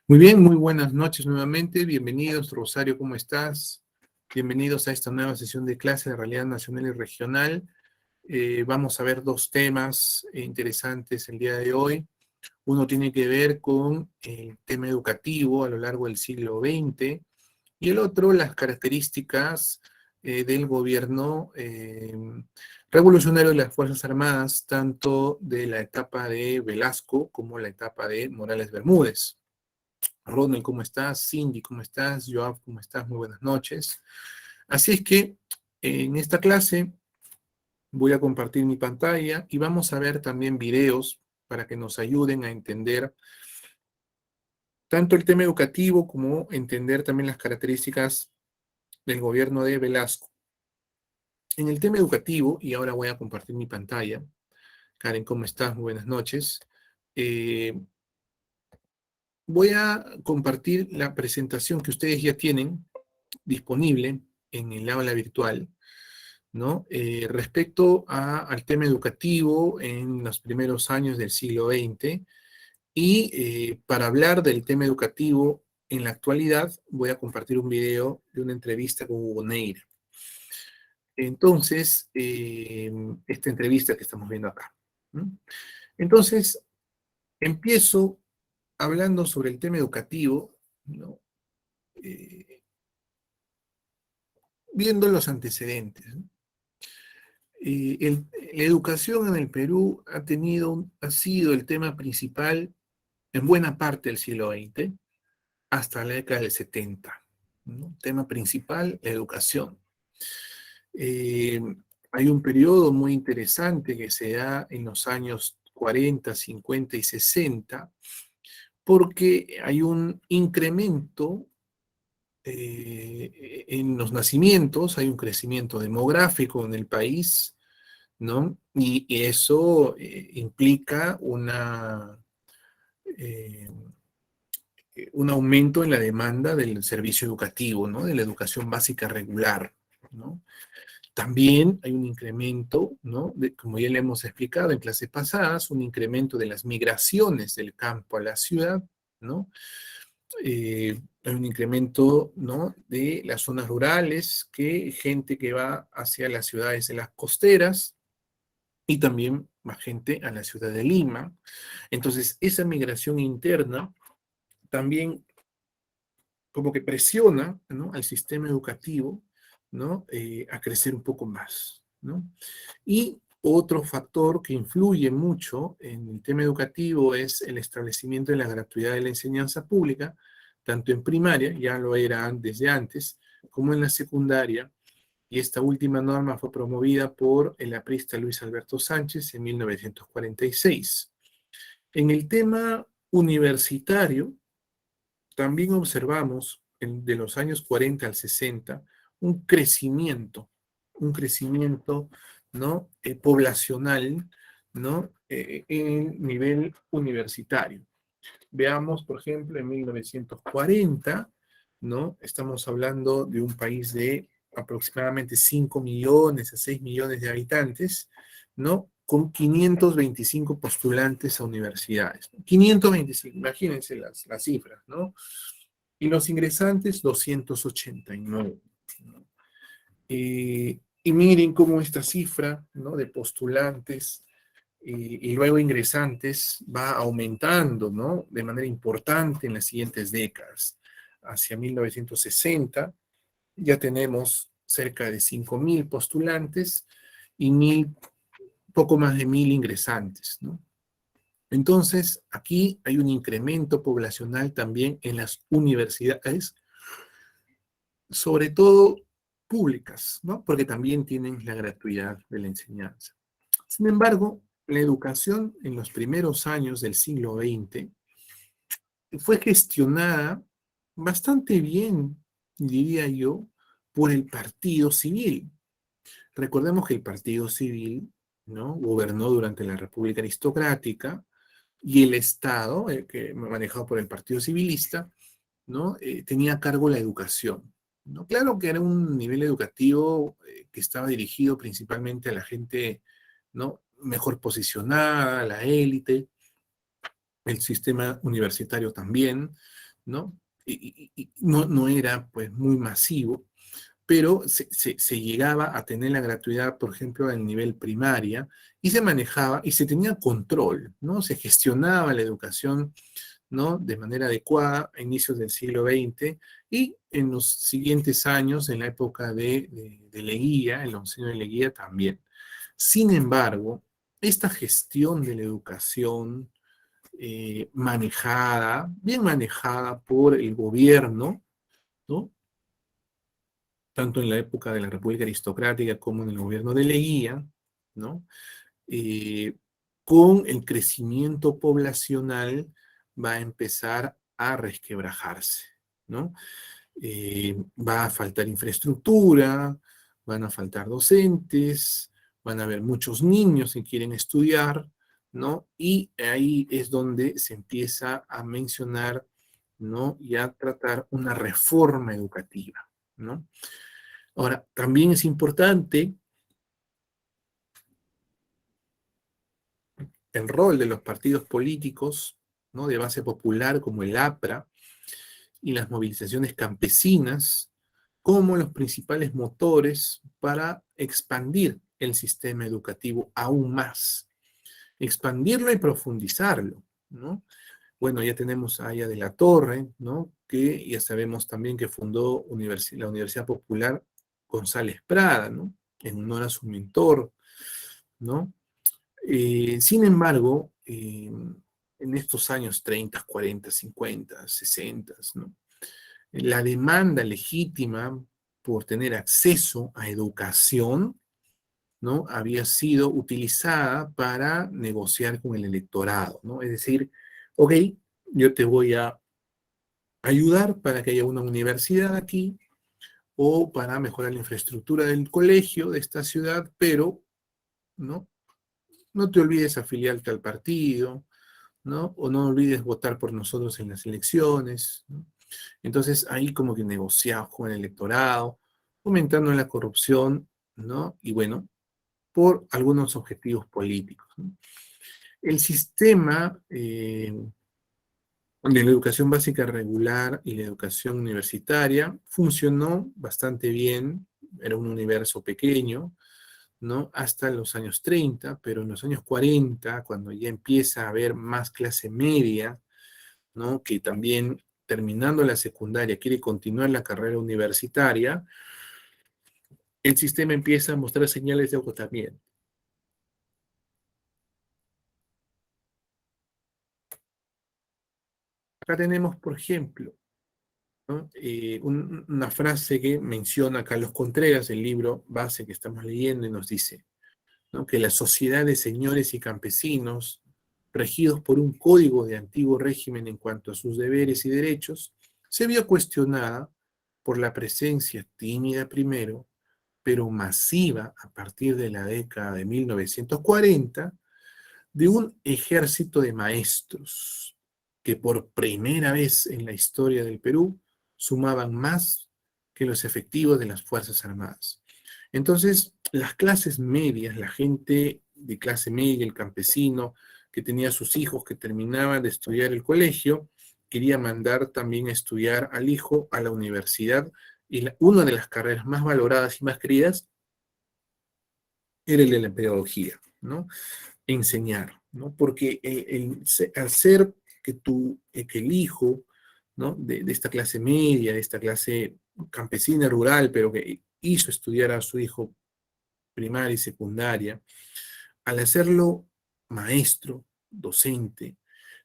Muy bien, muy buenas noches nuevamente. Bienvenidos, Rosario, ¿cómo estás? Bienvenidos a esta nueva sesión de clase de realidad nacional y regional. Vamos a ver dos temas interesantes el día de hoy. Uno tiene que ver con el tema educativo a lo largo del siglo XX y el otro, las características del gobierno revolucionario de las Fuerzas Armadas, tanto de la etapa de Velasco como la etapa de Morales Bermúdez. Ronald, ¿cómo estás? Cindy, ¿cómo estás? Joab, ¿cómo estás? Muy buenas noches. Así es que en esta clase voy a compartir mi pantalla y vamos a ver también videos para que nos ayuden a entender tanto el tema educativo como entender también las características del gobierno de Velasco. En el tema educativo, y ahora voy a compartir mi pantalla. Karen, ¿cómo estás? Muy buenas noches. Eh, Voy a compartir la presentación que ustedes ya tienen disponible en el aula virtual, ¿no? Respecto al tema educativo en los primeros años del siglo XX y para hablar del tema educativo en la actualidad voy a compartir un video de una entrevista con Hugo Neira. Entonces, esta entrevista que estamos viendo acá, ¿no? Entonces, empiezo hablando sobre el tema educativo, ¿no? Viendo los antecedentes, ¿no? La educación en el Perú ha sido el tema principal en buena parte del siglo XX hasta la década del 70, ¿no? Tema principal, la educación. Eh, Hay un periodo muy interesante que se da en los años 40, 50 y 60, porque hay un incremento en los nacimientos, hay un crecimiento demográfico en el país, ¿no? Y eso implica eh, un aumento en la demanda del servicio educativo, ¿no? De la educación básica regular, ¿no? También hay un incremento, ¿no? Como ya le hemos explicado en clases pasadas, un incremento de las migraciones del campo a la ciudad, ¿no? Hay un incremento, ¿no? De las zonas rurales, gente que va hacia las ciudades de las costeras, y también más gente a la ciudad de Lima. Entonces, esa migración interna también como que presiona, ¿no? Al sistema educativo, ¿no? A crecer un poco más, ¿no? Y otro factor que influye mucho en el tema educativo es el establecimiento de la gratuidad de la enseñanza pública, tanto en primaria, ya lo era desde antes, como en la secundaria, y esta última norma fue promovida por el aprista Luis Alberto Sánchez en 1946. En el tema universitario, también observamos de los años 40 al 60 un crecimiento, ¿no? Poblacional, ¿no? En nivel universitario. Veamos, por ejemplo, en 1940, ¿no? Estamos hablando de un país de aproximadamente 5 millones a 6 millones de habitantes, ¿no? Con 525 postulantes a universidades. 525, imagínense las cifras, ¿no? Y los ingresantes, 289, ¿no? Y miren cómo esta cifra, ¿no? De postulantes y luego ingresantes va aumentando, ¿no? De manera importante en las siguientes décadas. Hacia 1960 ya tenemos cerca de 5.000 postulantes y poco más de 1.000 ingresantes, ¿no? Entonces, aquí hay un incremento poblacional también en las universidades, sobre todo públicas, ¿no? Porque también tienen la gratuidad de la enseñanza. Sin embargo, la educación en los primeros años del siglo XX fue gestionada bastante bien, diría yo, por el Partido Civil. Recordemos que el Partido Civil, ¿no? Gobernó durante la República Aristocrática y el Estado, que manejado por el Partido Civilista, ¿no? Tenía a cargo la educación, ¿no? Claro que era un nivel educativo que estaba dirigido principalmente a la gente, ¿no? Mejor posicionada, a la élite, el sistema universitario también, ¿no? Y no era pues muy masivo, pero se llegaba a tener la gratuidad, por ejemplo, en nivel primaria, y se manejaba y se tenía control, ¿no? Se gestionaba la educación, ¿no? De manera adecuada a inicios del siglo XX y en los siguientes años, en la época de Leguía, el oncenio de Leguía también. Sin embargo, esta gestión de la educación manejada, bien manejada por el gobierno, ¿no? Tanto en la época de la República Aristocrática como en el gobierno de Leguía, ¿no? Eh, con el crecimiento poblacional va a empezar a resquebrajarse, ¿no? Va a faltar infraestructura, van a faltar docentes, van a haber muchos niños que quieren estudiar, ¿no? Y ahí es donde se empieza a mencionar, ¿no? Y a tratar una reforma educativa, ¿no? Ahora, también es importante el rol de los partidos políticos, ¿no? De base popular como el APRA y las movilizaciones campesinas como los principales motores para expandir el sistema educativo aún más, expandirlo y profundizarlo, ¿no? Bueno, ya tenemos a Aya de la Torre, ¿no? Que ya sabemos también que fundó la Universidad Popular González Prada, ¿no? En honor a su mentor, ¿no? Sin embargo, en estos años 30, 40, 50, 60, ¿no? La demanda legítima por tener acceso a educación, ¿no? Había sido utilizada para negociar con el electorado, ¿no? Es decir, ok, yo te voy a ayudar para que haya una universidad aquí o para mejorar la infraestructura del colegio de esta ciudad, pero, ¿no? No te olvides afiliarte al partido, ¿no? O no olvides votar por nosotros en las elecciones, ¿no? Entonces ahí como que negociamos con el electorado, fomentando la corrupción, ¿no? Y bueno, por algunos objetivos políticos, ¿no? El sistema de la educación básica regular y la educación universitaria funcionó bastante bien, era un universo pequeño, ¿no? Hasta los años 30, pero en los años 40, cuando ya empieza a haber más clase media, ¿no? Que también terminando la secundaria quiere continuar la carrera universitaria, el sistema empieza a mostrar señales de agotamiento. Acá tenemos, por ejemplo, ¿no? Una frase que menciona Carlos Contreras, el libro base que estamos leyendo, y nos dice, ¿no? Que la sociedad de señores y campesinos, regidos por un código de antiguo régimen en cuanto a sus deberes y derechos, se vio cuestionada por la presencia tímida primero, pero masiva a partir de la década de 1940, de un ejército de maestros que por primera vez en la historia del Perú sumaban más que los efectivos de las Fuerzas Armadas. Entonces, las clases medias, la gente de clase media, el campesino que tenía sus hijos que terminaban de estudiar el colegio, quería mandar también a estudiar al hijo a la universidad y una de las carreras más valoradas y más queridas era el de la pedagogía, ¿no? Enseñar, ¿no? Porque hacer que el hijo, ¿no? De esta clase media, de esta clase campesina rural, pero que hizo estudiar a su hijo primaria y secundaria, al hacerlo maestro, docente,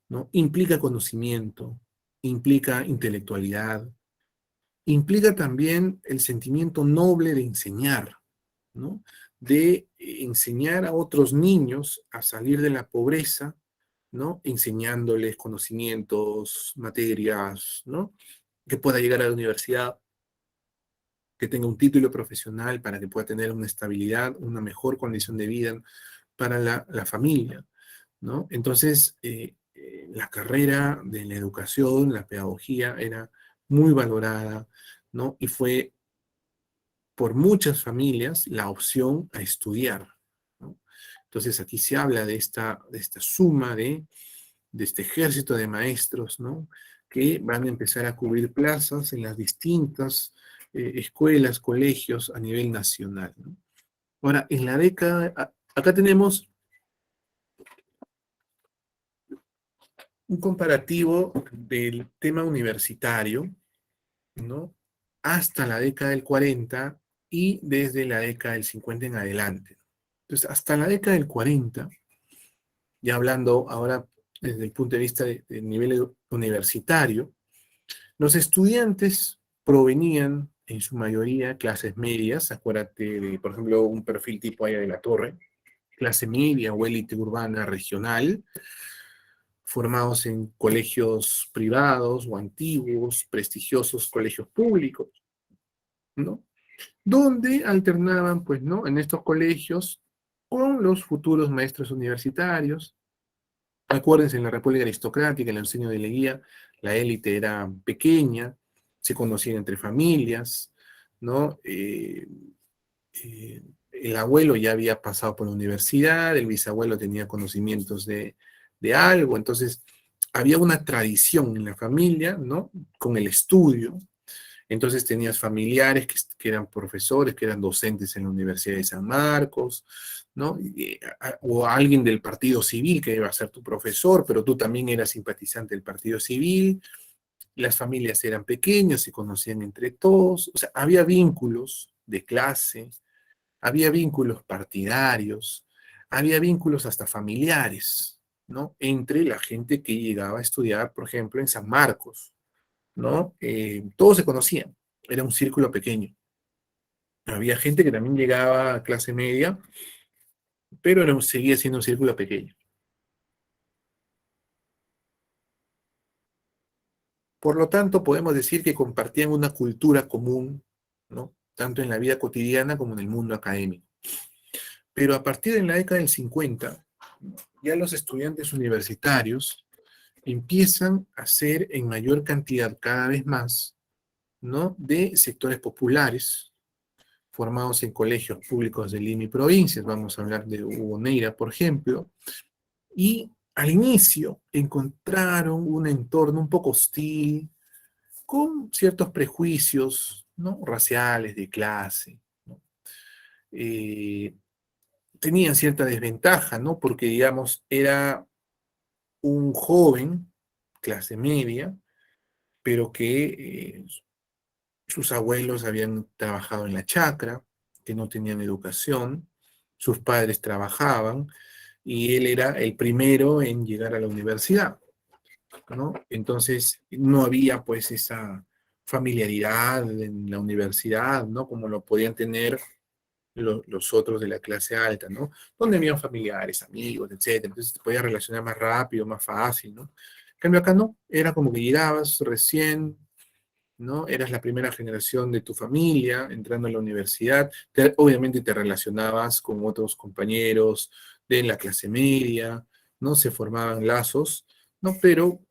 ¿no? Implica conocimiento, implica intelectualidad, implica también el sentimiento noble de enseñar, ¿no? De enseñar a otros niños a salir de la pobreza, ¿no? Enseñándoles conocimientos, materias, ¿no? Que pueda llegar a la universidad, que tenga un título profesional para que pueda tener una estabilidad, una mejor condición de vida para la familia, ¿no? Entonces, la carrera de la educación, la pedagogía, era muy valorada, ¿no? Y fue por muchas familias la opción a estudiar, ¿no? Entonces aquí se habla de esta suma de este ejército de maestros, ¿no? que van a empezar a cubrir plazas en las distintas escuelas, colegios a nivel nacional, ¿no? Ahora, en la década, acá tenemos un comparativo del tema universitario, ¿no? Hasta la década del 40 y desde la década del 50 en adelante. Entonces, hasta la década del 40, ya hablando ahora desde el punto de vista del nivel universitario, los estudiantes provenían en su mayoría clases medias, acuérdate de, por ejemplo, un perfil tipo Haya de la Torre, clase media o élite urbana regional, formados en colegios privados o antiguos, prestigiosos colegios públicos, ¿no? Donde alternaban, pues, ¿no? En estos colegios con los futuros maestros universitarios. Acuérdense, en la República Aristocrática, en el enseño de Leguía, la élite era pequeña, se conocían entre familias, ¿no? El abuelo ya había pasado por la universidad, el bisabuelo tenía conocimientos de algo, entonces había una tradición en la familia, ¿no? Con el estudio. Entonces tenías familiares que eran profesores, que eran docentes en la Universidad de San Marcos, ¿no? O alguien del Partido Civil que iba a ser tu profesor, pero tú también eras simpatizante del Partido Civil. Las familias eran pequeñas, se conocían entre todos, o sea, había vínculos de clase, había vínculos partidarios, había vínculos hasta familiares, ¿no? Entre la gente que llegaba a estudiar, por ejemplo, en San Marcos, ¿no? Todos se conocían, era un círculo pequeño. Había gente que también llegaba a clase media, pero seguía siendo un círculo pequeño. Por lo tanto, podemos decir que compartían una cultura común, ¿no? Tanto en la vida cotidiana como en el mundo académico. Pero a partir de la década del 50, ya los estudiantes universitarios empiezan a ser en mayor cantidad cada vez más, ¿no? De sectores populares, formados en colegios públicos de Lima y provincias, vamos a hablar de Hugo Neira, por ejemplo, y al inicio encontraron un entorno un poco hostil, con ciertos prejuicios, ¿no? Raciales, de clase, ¿no? Eh, Tenían cierta desventaja, ¿no? Porque, digamos, era un joven, clase media, pero que sus abuelos habían trabajado en la chacra, que no tenían educación, sus padres trabajaban, y él era el primero en llegar a la universidad, ¿no? Entonces no había pues esa familiaridad en la universidad, ¿no? Como lo podían tener los otros de la clase alta, ¿no? Donde habían familiares, amigos, etcétera. Entonces te podías relacionar más rápido, más fácil, ¿no? En cambio acá no, era como que llegabas recién, ¿no? Eras la primera generación de tu familia entrando a la universidad. Obviamente te relacionabas con otros compañeros de la clase media, ¿no? Se formaban lazos, ¿no? Pero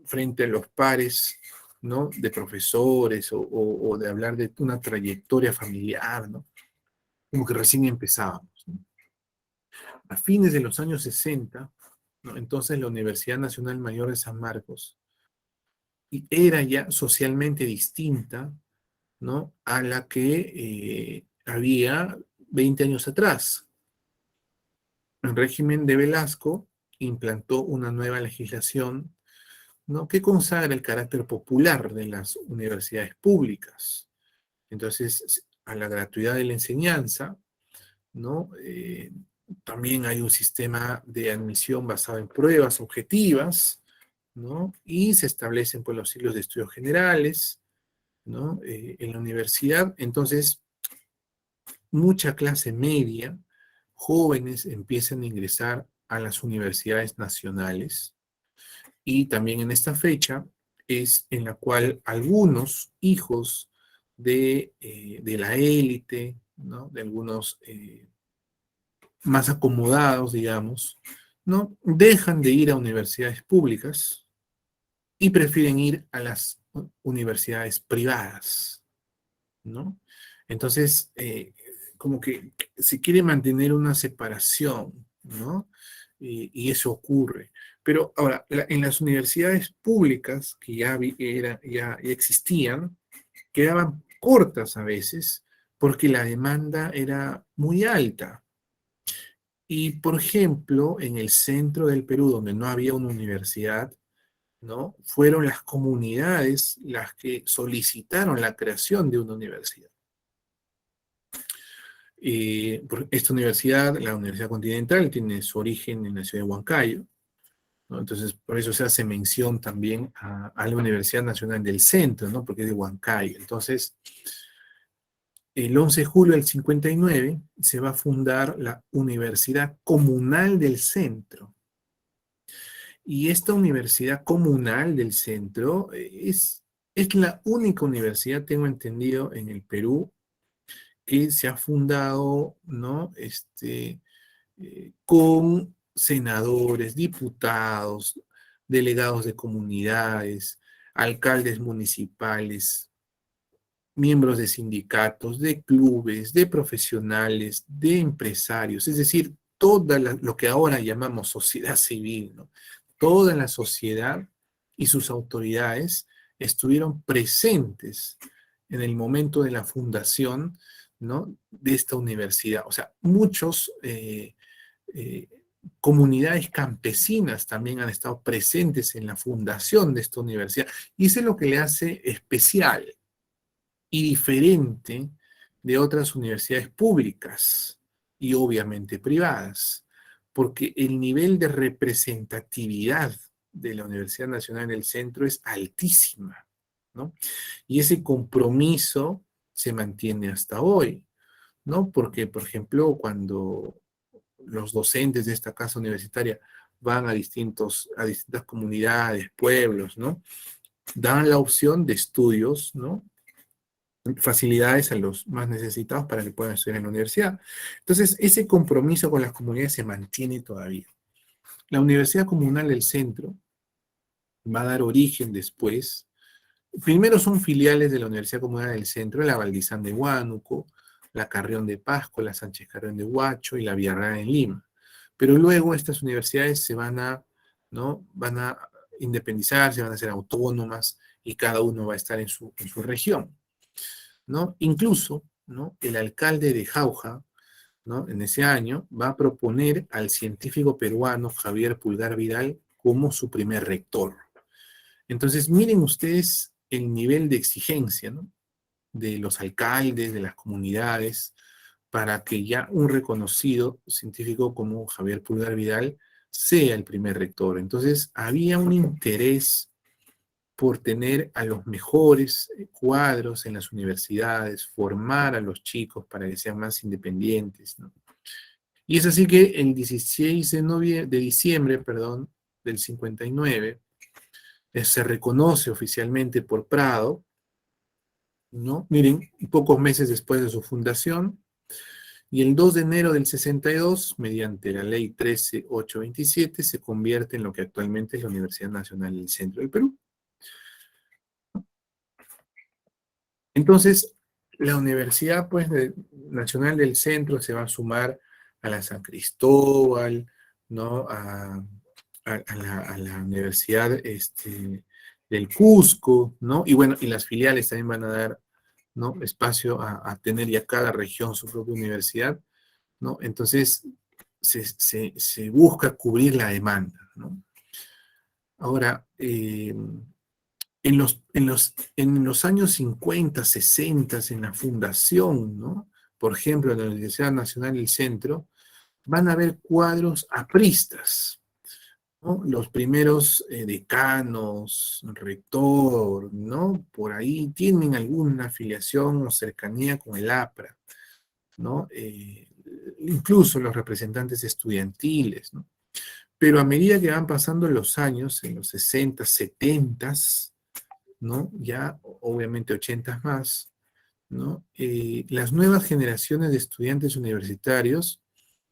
frente a los pares, ¿no? De profesores o de hablar de una trayectoria familiar, ¿no? Como que recién empezábamos, ¿no? A fines de los años 60, ¿no? Entonces la Universidad Nacional Mayor de San Marcos era ya socialmente distinta, ¿no? A la que había 20 años atrás. El régimen de Velasco implantó una nueva legislación, ¿no? Que consagra el carácter popular de las universidades públicas. Entonces, a la gratuidad de la enseñanza, ¿no? También hay un sistema de admisión basado en pruebas objetivas, ¿no? Y se establecen pues, los ciclos de estudios generales, ¿no? En la universidad. Entonces, mucha clase media, jóvenes empiezan a ingresar a las universidades nacionales y también en esta fecha es en la cual algunos hijos de la élite, ¿no? De algunos más acomodados, digamos, ¿no? Dejan de ir a universidades públicas y prefieren ir a las universidades privadas, ¿no? Entonces, como que se quiere mantener una separación, ¿no? Y eso ocurre. Pero ahora, en las universidades públicas, que ya existían, quedaban cortas a veces porque la demanda era muy alta. Y, por ejemplo, en el centro del Perú, donde no había una universidad, ¿no? Fueron las comunidades las que solicitaron la creación de una universidad. Esta universidad, la Universidad Continental, tiene su origen en la ciudad de Huancayo, ¿no? Entonces, por eso se hace mención también a la Universidad Nacional del Centro, ¿no? Porque es de Huancayo. Entonces, el 11 de julio del 59 se va a fundar la Universidad Comunal del Centro. Y esta Universidad Comunal del Centro es la única universidad, tengo entendido, en el Perú que se ha fundado, ¿no? Con senadores, diputados, delegados de comunidades, alcaldes municipales, miembros de sindicatos, de clubes, de profesionales, de empresarios, es decir, lo que ahora llamamos sociedad civil, ¿no? Toda la sociedad y sus autoridades estuvieron presentes en el momento de la fundación, ¿no? De esta universidad. O sea, muchos eh, comunidades campesinas también han estado presentes en la fundación de esta universidad. Y eso es lo que le hace especial y diferente de otras universidades públicas y obviamente privadas, porque el nivel de representatividad de la Universidad Nacional del Centro es altísima, ¿no? Y ese compromiso se mantiene hasta hoy, ¿no? Porque, por ejemplo, cuando los docentes de esta casa universitaria van a distintas comunidades, pueblos, ¿no? Dan la opción de estudios, ¿no? Facilidades a los más necesitados para que puedan estudiar en la universidad. Entonces, ese compromiso con las comunidades se mantiene todavía. La Universidad Comunal del Centro va a dar origen después. Primero son filiales de la Universidad Comunal del Centro, la Valdizán de Huánuco, la Carrión de Pasco, la Sánchez Carrión de Huacho y la Villarreal en Lima. Pero luego estas universidades ¿no? Van a independizarse, van a ser autónomas y cada uno va a estar en su región, ¿no? Incluso, ¿no? El alcalde de Jauja, ¿no? En ese año va a proponer al científico peruano Javier Pulgar Vidal como su primer rector. Entonces, miren ustedes el nivel de exigencia, ¿no? De los alcaldes, de las comunidades, para que ya un reconocido científico como Javier Pulgar Vidal sea el primer rector. Entonces, había un interés por tener a los mejores cuadros en las universidades, formar a los chicos para que sean más independientes, ¿no? Y es así que el 16 de diciembre, perdón, del 59, se reconoce oficialmente por Prado, ¿no? Miren, pocos meses después de su fundación, y el 2 de enero del 62, mediante la ley 13827, se convierte en lo que actualmente es la Universidad Nacional del Centro del Perú. Entonces, la Universidad pues, Nacional del Centro se va a sumar a la San Cristóbal, ¿no? A la Universidad del Cusco, ¿no? Y bueno, y las filiales también van a dar, ¿no? Espacio a tener ya cada región su propia universidad, ¿no? Entonces, se busca cubrir la demanda, ¿no? Ahora, en los años 50, 60, en la fundación, ¿no? Por ejemplo, en la Universidad Nacional del Centro, van a haber cuadros apristas, ¿no? Los primeros decanos, rector, ¿no? Por ahí tienen alguna afiliación o cercanía con el APRA, ¿no? Incluso los representantes estudiantiles, ¿no? Pero a medida que van pasando los años, en los 60, 70, ¿no? Ya obviamente 80 más, ¿no? Las nuevas generaciones de estudiantes universitarios,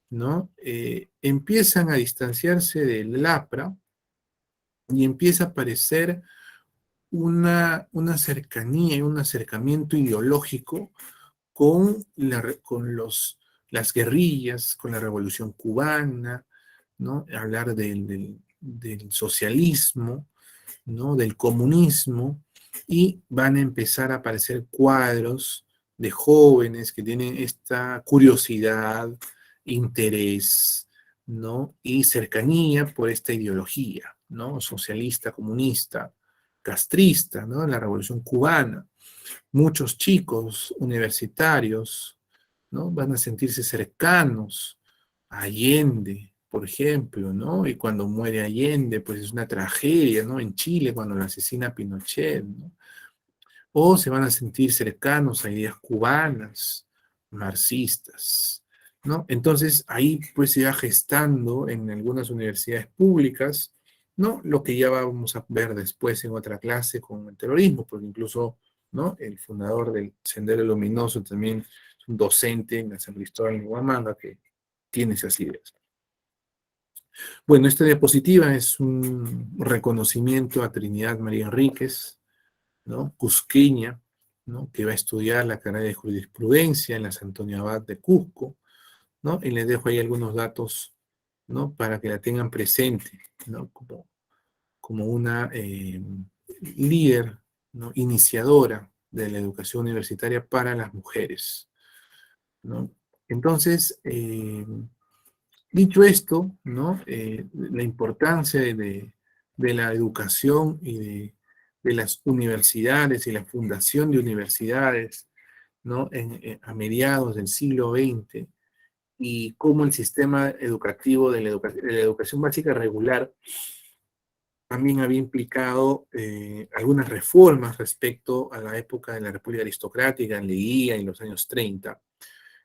¿no? Empiezan a distanciarse del APRA y empieza a aparecer una cercanía y un acercamiento ideológico con las guerrillas, con la revolución cubana, ¿no? Hablar del socialismo, ¿no? Del comunismo, y van a empezar a aparecer cuadros de jóvenes que tienen esta curiosidad, interés, ¿no? Y cercanía por esta ideología, ¿no? Socialista, comunista, castrista, ¿no? La Revolución Cubana. Muchos chicos universitarios, ¿no? Van a sentirse cercanos a Allende, por ejemplo, ¿no? Y cuando muere Allende, pues es una tragedia, ¿no? En Chile, cuando lo asesina Pinochet, ¿no? O se van a sentir cercanos a ideas cubanas, marxistas, ¿no? Entonces ahí pues se va gestando en algunas universidades públicas, ¿no? Lo que ya vamos a ver después en otra clase con el terrorismo, porque incluso, ¿no? El fundador del Sendero Luminoso también es un docente en la San Cristóbal de Huamanga que tiene esas ideas. Bueno, esta diapositiva es un reconocimiento a Trinidad María Enríquez, ¿no? Cusqueña, ¿no? Que va a estudiar la carrera de jurisprudencia en la Santo Abad de Cusco, ¿no? Y les dejo ahí algunos datos, ¿no? Para que la tengan presente, ¿no? Como una líder, ¿no? Iniciadora de la educación universitaria para las mujeres, ¿no? Entonces, dicho esto, ¿no? La importancia de la educación y de las universidades y la fundación de universidades, ¿no? A mediados del siglo XX, y cómo el sistema educativo de la educación básica regular también había implicado algunas reformas respecto a la época de la República Aristocrática, en Leguía, en los años 30,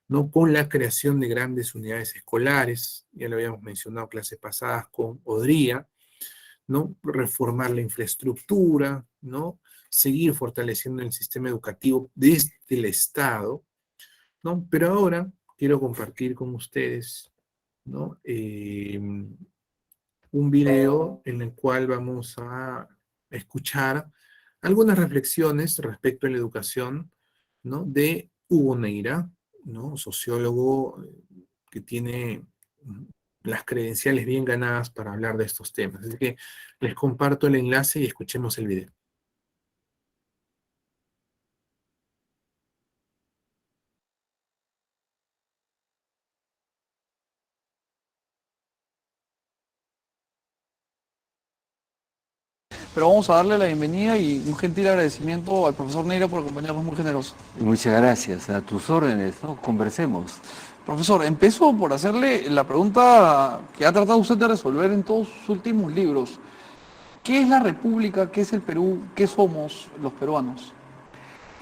¿no? Con la creación de grandes unidades escolares, ya lo habíamos mencionado clases pasadas con Odría, ¿no? Reformar la infraestructura, ¿no? Seguir fortaleciendo el sistema educativo desde el Estado, ¿no? Pero ahora quiero compartir con ustedes, ¿no? Un video en el cual vamos a escuchar algunas reflexiones respecto a la educación, ¿no? De Hugo Neira, ¿no? Sociólogo que tiene las credenciales bien ganadas para hablar de estos temas. Así que les comparto el enlace y escuchemos el video. Pero vamos a darle la bienvenida y un gentil agradecimiento al profesor Neira por acompañarnos, muy generoso. Muchas gracias, a tus órdenes, ¿no? Conversemos. Profesor, empiezo por hacerle la pregunta que ha tratado usted de resolver en todos sus últimos libros. ¿Qué es la República? ¿Qué es el Perú? ¿Qué somos los peruanos?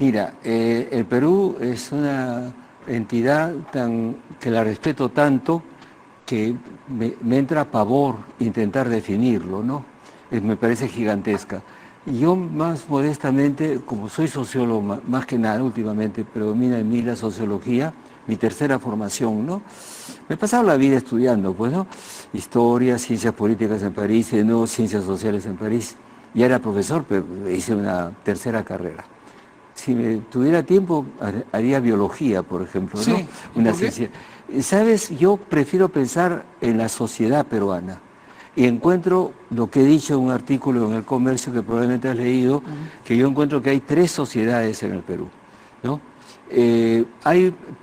Mira, el Perú es una entidad que la respeto tanto que me entra pavor intentar definirlo, ¿no? Me parece gigantesca. Y yo más modestamente, como soy sociólogo más que nada últimamente, predomina en mí la sociología, mi tercera formación, ¿no? Me he pasado la vida estudiando, pues, ¿no? Historia, ciencias políticas en París, no ciencias sociales en París. Ya era profesor, pero hice una tercera carrera. Si me tuviera tiempo, haría biología, por ejemplo, ¿no? Sí, Una ¿por qué? ciencia. ¿Sabes? Yo prefiero pensar en la sociedad peruana. Y encuentro lo que he dicho en un artículo en El Comercio que probablemente has leído, que yo encuentro que hay 3 sociedades en el Perú, ¿no?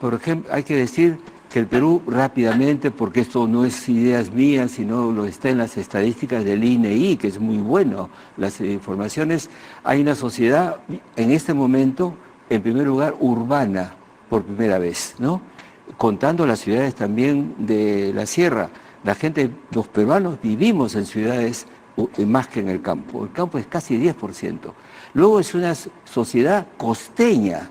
Por ejemplo, hay que decir que el Perú rápidamente, porque esto no es ideas mías, sino lo está en las estadísticas del INEI, que es muy bueno, las informaciones, hay una sociedad en este momento, en primer lugar, urbana, por primera vez, ¿no? Contando las ciudades también de la sierra. La gente, los peruanos vivimos en ciudades más que en el campo. El campo es casi 10%. Luego es una sociedad costeña.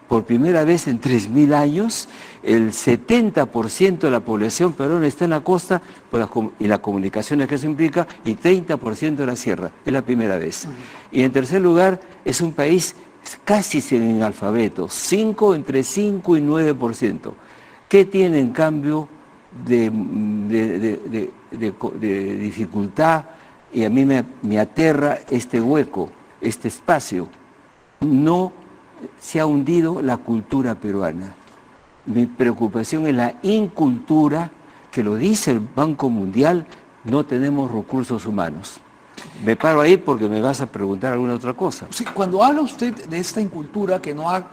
Por primera vez en 3.000 años, el 70% de la población peruana está en la costa y las comunicaciones que eso implica, y 30% en la sierra. Es la primera vez. Y en tercer lugar, es un país casi sin analfabetos, entre 5 y 9%. ¿Qué tiene en cambio de dificultad? Y a mí me aterra este hueco, este espacio. No se ha hundido la cultura peruana. Mi preocupación es la incultura, que lo dice el Banco Mundial, no tenemos recursos humanos. Me paro ahí porque me vas a preguntar alguna otra cosa. Sí, cuando habla usted de esta incultura que no ha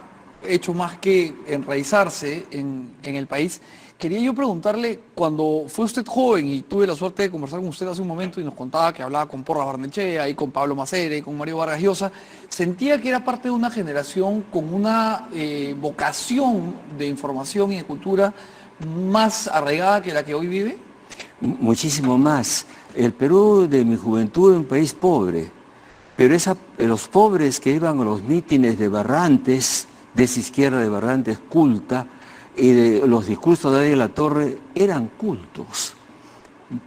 hecho más que enraizarse en el país, quería yo preguntarle, cuando fue usted joven y tuve la suerte de conversar con usted hace un momento y nos contaba que hablaba con Porras Barnechea y con Pablo Macere y con Mario Vargas Llosa, ¿sentía que era parte de una generación con una vocación de información y de cultura más arraigada que la que hoy vive? Muchísimo más. El Perú de mi juventud es un país pobre, pero los pobres que iban a los mítines de Barrantes, de esa izquierda de Barrantes culta, y de los discursos de Ariel La Torre, eran cultos.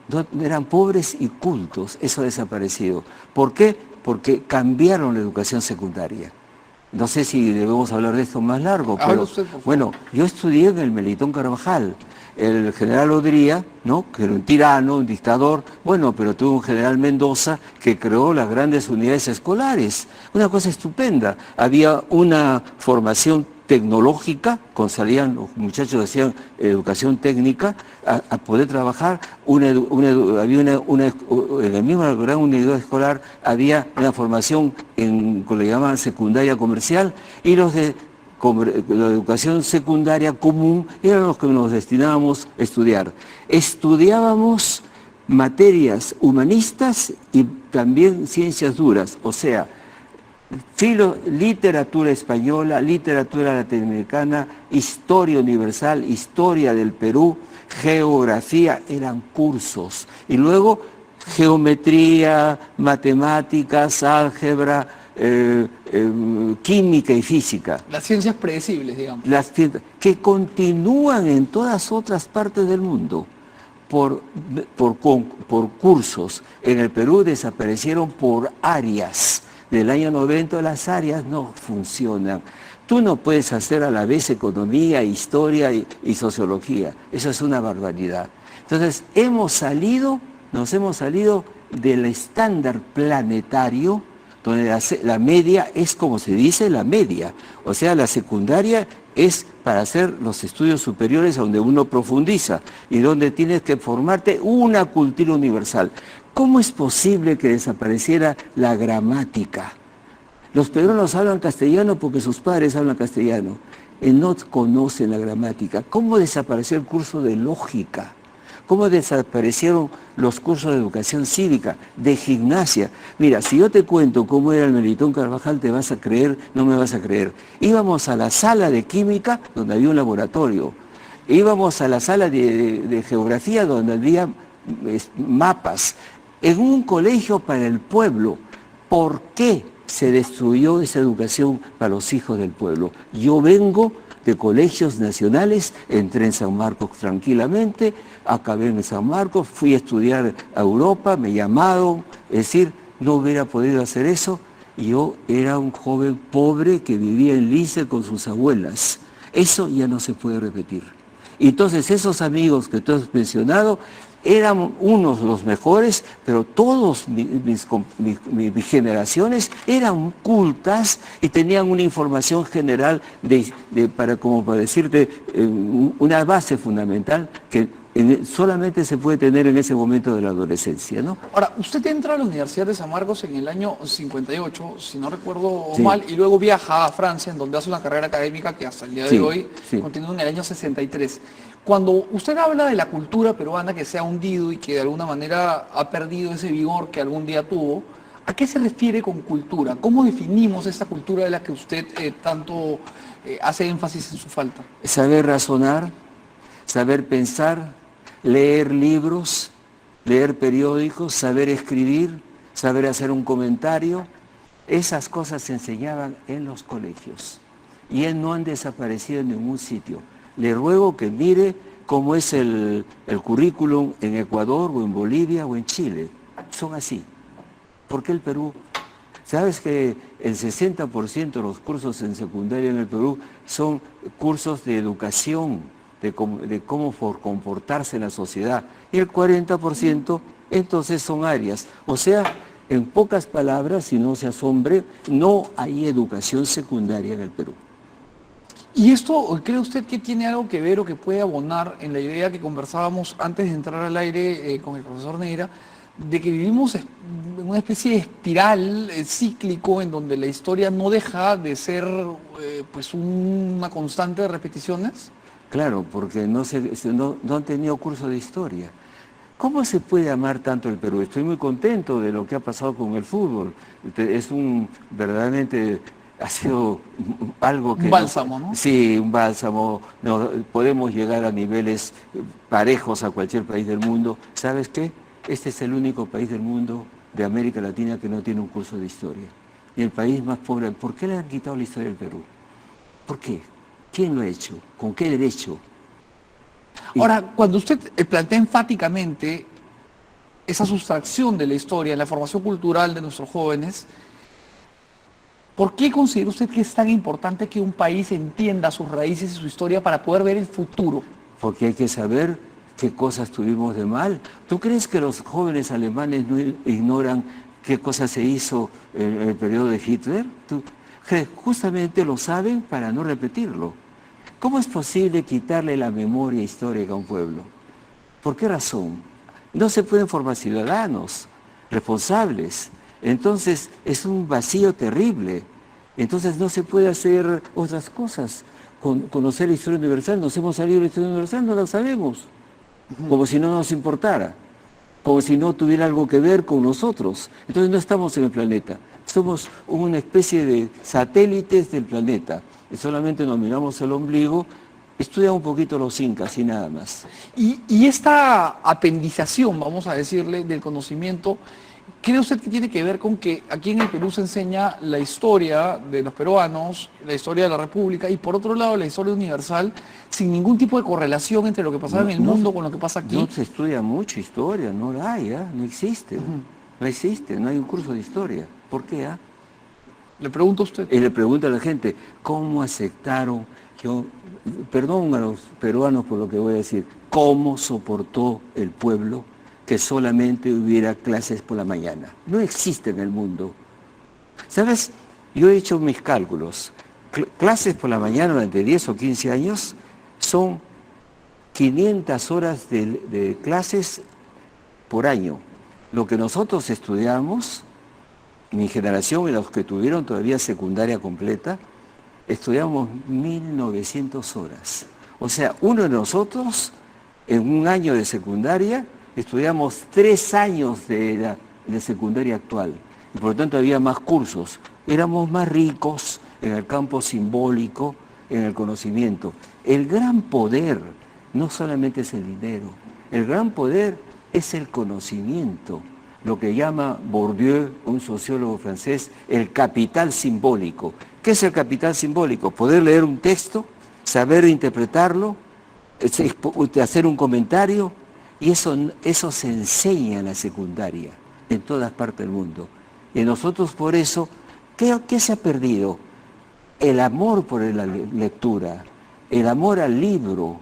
No, eran pobres y cultos, eso ha desaparecido. ¿Por qué? Porque cambiaron la educación secundaria. No sé si debemos hablar de esto más largo, pero Usted, por favor. bueno, yo estudié en el Melitón Carvajal. El general Odría, ¿no?, que era un tirano, un dictador, bueno, pero tuvo un general Mendoza que creó las grandes unidades escolares. Una cosa estupenda. Había una formación tecnológica, cuando salían los muchachos decían educación técnica, a poder trabajar. En la misma gran unidad escolar había una formación en lo que llamaban secundaria comercial, y los de la educación secundaria común eran los que nos destinábamos a estudiar. Estudiábamos materias humanistas y también ciencias duras, o sea, literatura española, literatura latinoamericana, historia universal, historia del Perú, geografía, eran cursos. Y luego geometría, matemáticas, álgebra, química y física. Las ciencias predecibles, digamos. Que continúan en todas otras partes del mundo por cursos. En el Perú desaparecieron por áreas. Del año 90 las áreas no funcionan. Tú no puedes hacer a la vez economía, historia y sociología. Eso es una barbaridad. Entonces nos hemos salido del estándar planetario, donde la media es, como se dice, la media. O sea, la secundaria es para hacer los estudios superiores donde uno profundiza y donde tienes que formarte una cultura universal. ¿Cómo es posible que desapareciera la gramática? Los peruanos hablan castellano porque sus padres hablan castellano y no conocen la gramática. ¿Cómo desapareció el curso de lógica? ¿Cómo desaparecieron los cursos de educación cívica, de gimnasia? Mira, si yo te cuento cómo era el Melitón Carvajal, te vas a creer, no me vas a creer. Íbamos a la sala de química, donde había un laboratorio. Íbamos a la sala de geografía, donde había mapas. En un colegio para el pueblo. ¿Por qué se destruyó esa educación para los hijos del pueblo? Yo vengo de colegios nacionales, entré en San Marcos tranquilamente, acabé en San Marcos, fui a estudiar a Europa, me llamaron, es decir, no hubiera podido hacer eso. Yo era un joven pobre que vivía en Lince con sus abuelas. Eso ya no se puede repetir. Y entonces esos amigos que tú has mencionado eran unos de los mejores, pero todos mis generaciones eran cultas y tenían una información general para decirte, una base fundamental que solamente se puede tener en ese momento de la adolescencia, ¿no? Ahora, usted entra a la Universidad de San Marcos en el año 58, si no recuerdo Sí. mal, y luego viaja a Francia, en donde hace una carrera académica que hasta el día de Sí, hoy sí. continúa en el año 63. Cuando usted habla de la cultura peruana que se ha hundido y que de alguna manera ha perdido ese vigor que algún día tuvo, ¿a qué se refiere con cultura? ¿Cómo definimos esta cultura de la que usted tanto hace énfasis en su falta? Saber razonar, saber pensar, leer libros, leer periódicos, saber escribir, saber hacer un comentario. Esas cosas se enseñaban en los colegios y no han desaparecido en ningún sitio. Le ruego que mire cómo es el currículum en Ecuador o en Bolivia o en Chile. Son así. ¿Por qué el Perú? ¿Sabes que el 60% de los cursos en secundaria en el Perú son cursos de educación, de cómo comportarse en la sociedad? Y el 40% entonces son áreas. O sea, en pocas palabras, si no se asombre, no hay educación secundaria en el Perú. ¿Y esto cree usted que tiene algo que ver o que puede abonar en la idea que conversábamos antes de entrar al aire con el profesor Neira, de que vivimos en una especie de espiral cíclico en donde la historia no deja de ser pues una constante de repeticiones? Claro, porque no han tenido curso de historia. ¿Cómo se puede amar tanto el Perú? Estoy muy contento de lo que ha pasado con el fútbol. Verdaderamente ha sido algo que... Un bálsamo, ¿no? Sí, un bálsamo. Podemos llegar a niveles parejos a cualquier país del mundo. ¿Sabes qué? Este es el único país del mundo, de América Latina, que no tiene un curso de historia. Y el país más pobre. ¿Por qué le han quitado la historia del Perú? ¿Por qué? ¿Quién lo ha hecho? ¿Con qué derecho? Ahora, cuando usted plantea enfáticamente esa sustracción de la historia en la formación cultural de nuestros jóvenes, ¿por qué considera usted que es tan importante que un país entienda sus raíces y su historia para poder ver el futuro? Porque hay que saber qué cosas tuvimos de mal. ¿Tú crees que los jóvenes alemanes no ignoran qué cosas se hizo en el periodo de Hitler? Justamente lo saben para no repetirlo. ¿Cómo es posible quitarle la memoria histórica a un pueblo? ¿Por qué razón? No se pueden formar ciudadanos responsables. Entonces es un vacío terrible. Entonces no se puede hacer otras cosas. Conocer la historia universal, nos hemos salido de la historia universal, no la sabemos. Como si no nos importara. Como si no tuviera algo que ver con nosotros. Entonces no estamos en el planeta. Somos una especie de satélites del planeta. Y solamente nos miramos el ombligo, estudia un poquito los incas y nada más. Y esta apendización, vamos a decirle, del conocimiento, ¿cree usted que tiene que ver con que aquí en el Perú se enseña la historia de los peruanos, la historia de la República y por otro lado la historia universal, sin ningún tipo de correlación entre lo que pasaba en el mundo con lo que pasa aquí? No se estudia mucho historia, no la hay, no existe. No existe, no hay un curso de historia. ¿Por qué? Le pregunto a usted. Y le pregunta a la gente, ¿cómo aceptaron? Perdón a los peruanos por lo que voy a decir, ¿cómo soportó el pueblo que solamente hubiera clases por la mañana? No existe en el mundo. ¿Sabes? Yo he hecho mis cálculos. Clases por la mañana durante 10 o 15 años son 500 horas de clases por año. Lo que nosotros estudiamos, mi generación y los que tuvieron todavía secundaria completa, estudiamos 1900 horas. O sea, uno de nosotros, en un año de secundaria, estudiamos 3 años de secundaria actual. Y por lo tanto había más cursos. Éramos más ricos en el campo simbólico, en el conocimiento. El gran poder no solamente es el dinero, el gran poder es el conocimiento. Lo que llama Bourdieu, un sociólogo francés, el capital simbólico. ¿Qué es el capital simbólico? Poder leer un texto, saber interpretarlo, hacer un comentario, y eso se enseña en la secundaria, en todas partes del mundo. Y nosotros por eso, ¿qué se ha perdido? El amor por la lectura, el amor al libro.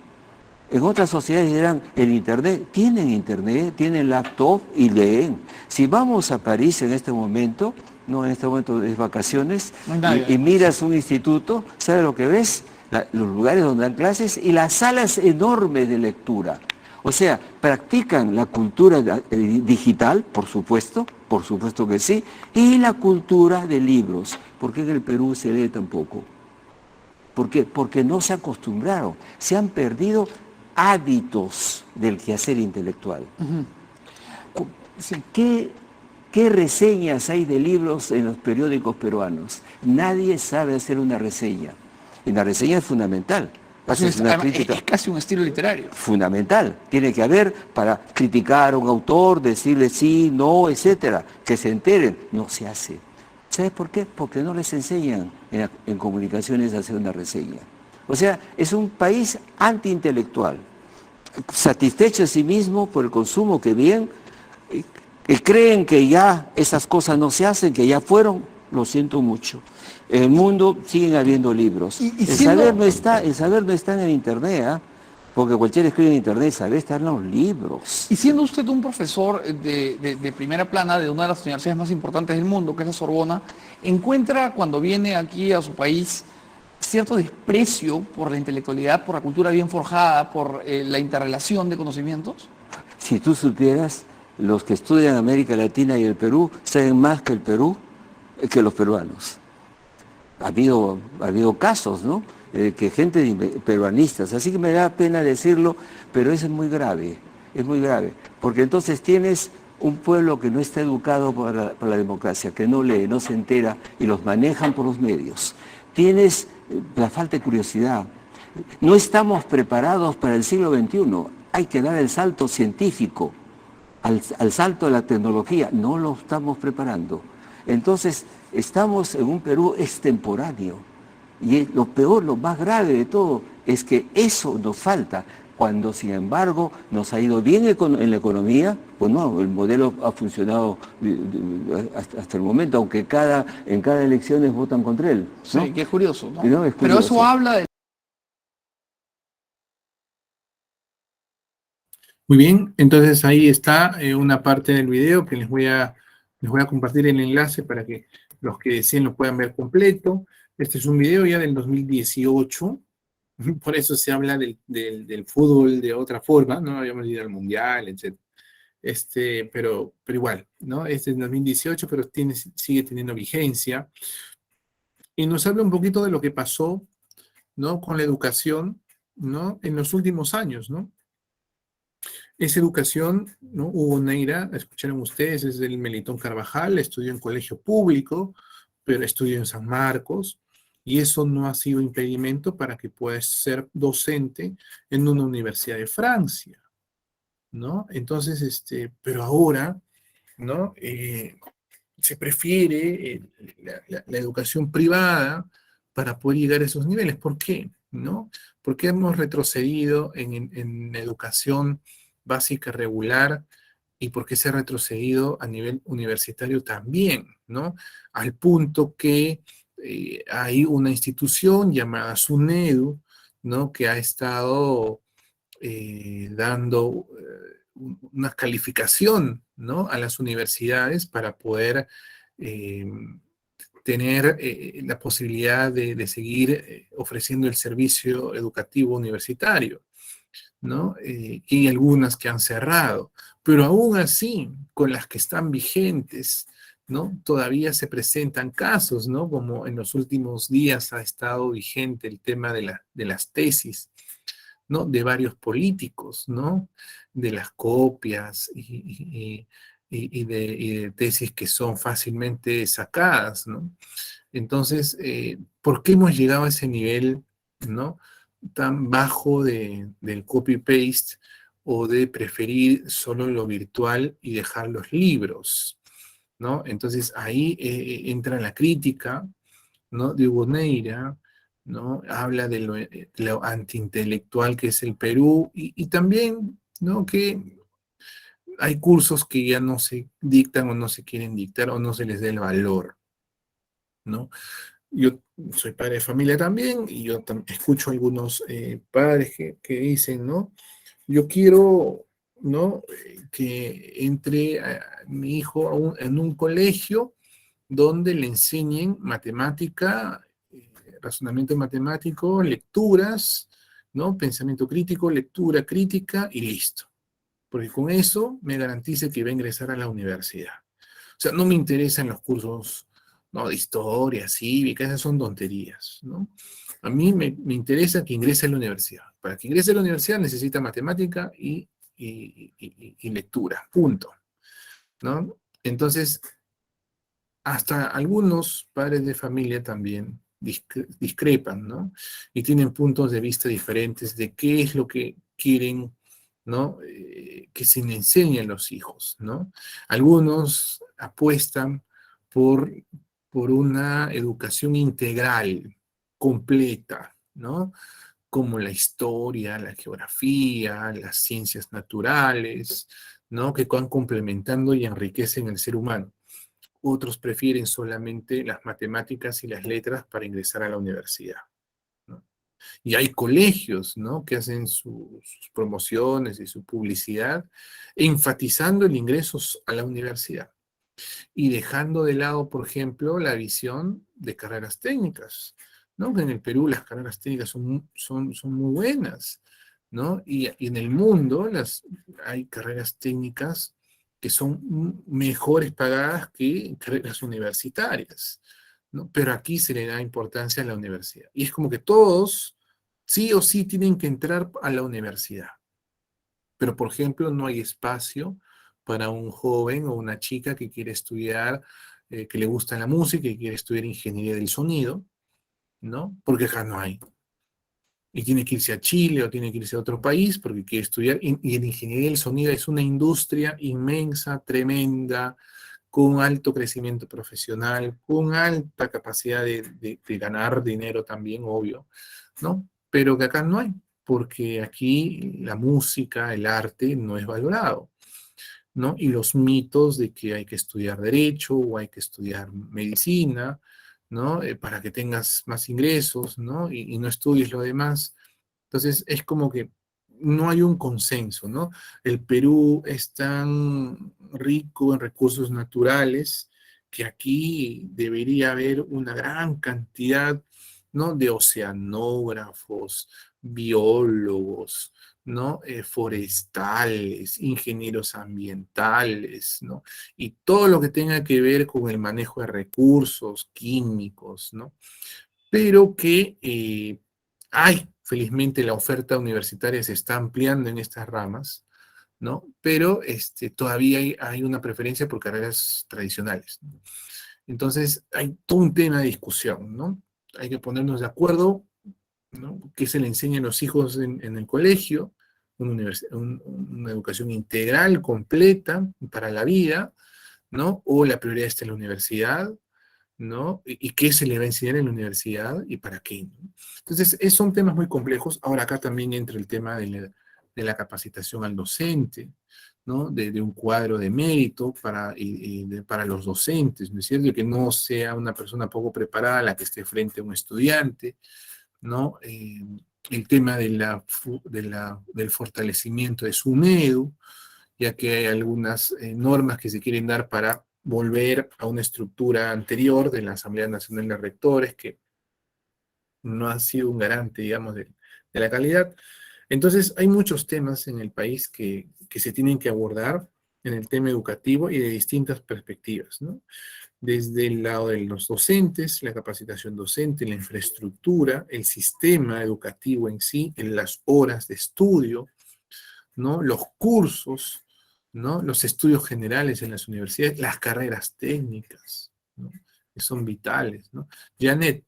En otras sociedades dirán, el internet, tienen laptop y leen. Si vamos a París en este momento, no en este momento es vacaciones, y miras un instituto, ¿sabes lo que ves? Los lugares donde dan clases y las salas enormes de lectura. O sea, practican la cultura digital, por supuesto que sí, y la cultura de libros. ¿Por qué en el Perú se lee tan poco? ¿Por qué? Porque no se acostumbraron, se han perdido hábitos del quehacer intelectual. Sí. ¿Qué reseñas hay de libros en los periódicos peruanos? Nadie sabe hacer una reseña. Y la reseña es fundamental. Es casi un estilo literario. Fundamental. Tiene que haber para criticar a un autor, decirle sí, no, etcétera, que se enteren. No se hace. ¿Sabes por qué? Porque no les enseñan en comunicaciones a hacer una reseña. O sea, es un país antiintelectual, satisfecho de sí mismo por el consumo que bien, creen que ya esas cosas no se hacen, que ya fueron, lo siento mucho. En el mundo siguen habiendo libros. El saber no está en el internet, porque cualquiera escribe en internet, el saber está en los libros. Y siendo usted un profesor de primera plana de una de las universidades más importantes del mundo, que es la Sorbona, ¿encuentra cuando viene aquí a su país cierto desprecio por la intelectualidad, por la cultura bien forjada, por la interrelación de conocimientos? Si tú supieras, los que estudian América Latina y el Perú saben más que el Perú que los peruanos. Ha habido casos, ¿no? Que gente peruanistas, así que me da pena decirlo, pero eso es muy grave, porque entonces tienes un pueblo que no está educado para la democracia, que no lee, no se entera y los manejan por los medios. Tienes la falta de curiosidad. No estamos preparados para el siglo XXI, hay que dar el salto científico, al salto de la tecnología, no lo estamos preparando. Entonces, estamos en un Perú extemporáneo. Y lo peor, lo más grave de todo, es que eso nos falta. Cuando, sin embargo, nos ha ido bien en la economía, pues no, el modelo ha funcionado hasta el momento, aunque en cada elección votan contra él, ¿no? Sí, que es curioso, ¿no? No, es Pero eso curioso. habla de... Muy bien, entonces ahí está una parte del video que les voy a compartir el enlace para que los que deseen lo puedan ver completo. Este es un video ya del 2018, por eso se habla del fútbol de otra forma, no habíamos ido al Mundial, etc. Pero igual, ¿no? Este es 2018, pero sigue teniendo vigencia. Y nos habla un poquito de lo que pasó, ¿no? Con la educación, ¿no? En los últimos años, ¿no? Esa educación, ¿no? Hugo Neira, escucharon ustedes, es del Melitón Carvajal, estudió en colegio público, pero estudió en San Marcos, y eso no ha sido impedimento para que puedas ser docente en una universidad de Francia, ¿no? Entonces, pero ahora, ¿no? Se prefiere la educación privada para poder llegar a esos niveles. ¿Por qué? ¿No? Porque hemos retrocedido en la educación básica regular y porque se ha retrocedido a nivel universitario también, ¿no? Al punto que hay una institución llamada SUNEDU, ¿no? Que ha estado dando una calificación, ¿no? A las universidades para poder eh, tener la posibilidad de seguir ofreciendo el servicio educativo universitario, ¿no? Y algunas que han cerrado, pero aún así, con las que están vigentes, ¿no? Todavía se presentan casos, ¿no? Como en los últimos días ha estado vigente el tema de las tesis, ¿no? De varios políticos, ¿no? De las copias y de tesis que son fácilmente sacadas, ¿no? Entonces, ¿por qué hemos llegado a ese nivel, ¿no? Tan bajo del copy-paste o de preferir solo lo virtual y dejar los libros, ¿no? Entonces ahí entra la crítica, ¿no? De Hugo Neira, ¿no? Habla de lo antiintelectual que es el Perú y también, ¿no? Que hay cursos que ya no se dictan o no se quieren dictar o no se les da el valor, ¿no? Yo soy padre de familia también y yo escucho a algunos padres que dicen, ¿no? Yo quiero, ¿no? Que entre mi hijo en un colegio donde le enseñen matemática, razonamiento matemático, lecturas, ¿no? Pensamiento crítico, lectura crítica y listo. Porque con eso me garantice que va a ingresar a la universidad. O sea, no me interesan los cursos, ¿no? De historia, cívica, esas son tonterías, ¿no? A mí me interesa que ingrese a la universidad. Para que ingrese a la universidad necesita matemática y lectura, punto, ¿no? Entonces, hasta algunos padres de familia también discrepan, ¿no? Y tienen puntos de vista diferentes de qué es lo que quieren, ¿no? Que se le enseñe a los hijos, ¿no? Algunos apuestan por, por una educación integral, completa, ¿no? Como la historia, la geografía, las ciencias naturales, ¿no? Que van complementando y enriquecen el ser humano. Otros prefieren solamente las matemáticas y las letras para ingresar a la universidad, ¿no? Y hay colegios, ¿no? Que hacen sus promociones y su publicidad enfatizando el ingreso a la universidad y dejando de lado, por ejemplo, la visión de carreras técnicas, ¿no? En el Perú las carreras técnicas son muy buenas, ¿no? Y en el mundo hay carreras técnicas que son mejores pagadas que carreras universitarias, ¿no? Pero aquí se le da importancia a la universidad. Y es como que todos, sí o sí, tienen que entrar a la universidad. Pero, por ejemplo, no hay espacio para un joven o una chica que quiere estudiar, que le gusta la música y quiere estudiar ingeniería del sonido, ¿no? Porque acá no hay. Y tiene que irse a Chile o tiene que irse a otro país porque quiere estudiar. Y la ingeniería del sonido es una industria inmensa, tremenda, con alto crecimiento profesional, con alta capacidad de ganar dinero también, obvio, ¿no? Pero que acá no hay, porque aquí la música, el arte no es valorado, ¿no? Y los mitos de que hay que estudiar derecho o hay que estudiar medicina, ¿no? Para que tengas más ingresos, ¿no? Y no estudies lo demás. Entonces es como que no hay un consenso, ¿no? El Perú es tan rico en recursos naturales que aquí debería haber una gran cantidad, ¿no? De oceanógrafos, biólogos, ¿no? Forestales, ingenieros ambientales, ¿no? Y todo lo que tenga que ver con el manejo de recursos químicos, ¿no? Pero que felizmente la oferta universitaria se está ampliando en estas ramas, ¿no? Pero todavía hay una preferencia por carreras tradicionales, ¿no? Entonces, hay todo un tema de discusión, ¿no? Hay que ponernos de acuerdo, ¿no? ¿Qué se le enseña a los hijos en el colegio? Una educación integral, completa, para la vida, ¿no? O la prioridad está en la universidad, ¿no? ¿Y qué se le va a enseñar en la universidad y para qué, ¿no? Entonces, son temas muy complejos. Ahora acá también entra el tema de la capacitación al docente, ¿no? De un cuadro de mérito para los docentes, ¿no es cierto? Y que no sea una persona poco preparada la que esté frente a un estudiante, ¿no? El tema del fortalecimiento de su SUNEDU, ya que hay algunas normas que se quieren dar para volver a una estructura anterior de la Asamblea Nacional de Rectores, que no ha sido un garante, digamos, de la calidad. Entonces, hay muchos temas en el país que se tienen que abordar en el tema educativo y de distintas perspectivas, ¿no? Desde el lado de los docentes, la capacitación docente, la infraestructura, el sistema educativo en sí, en las horas de estudio, ¿no? Los cursos, ¿no? Los estudios generales en las universidades, las carreras técnicas, ¿no? Que son vitales, ¿no? Janet,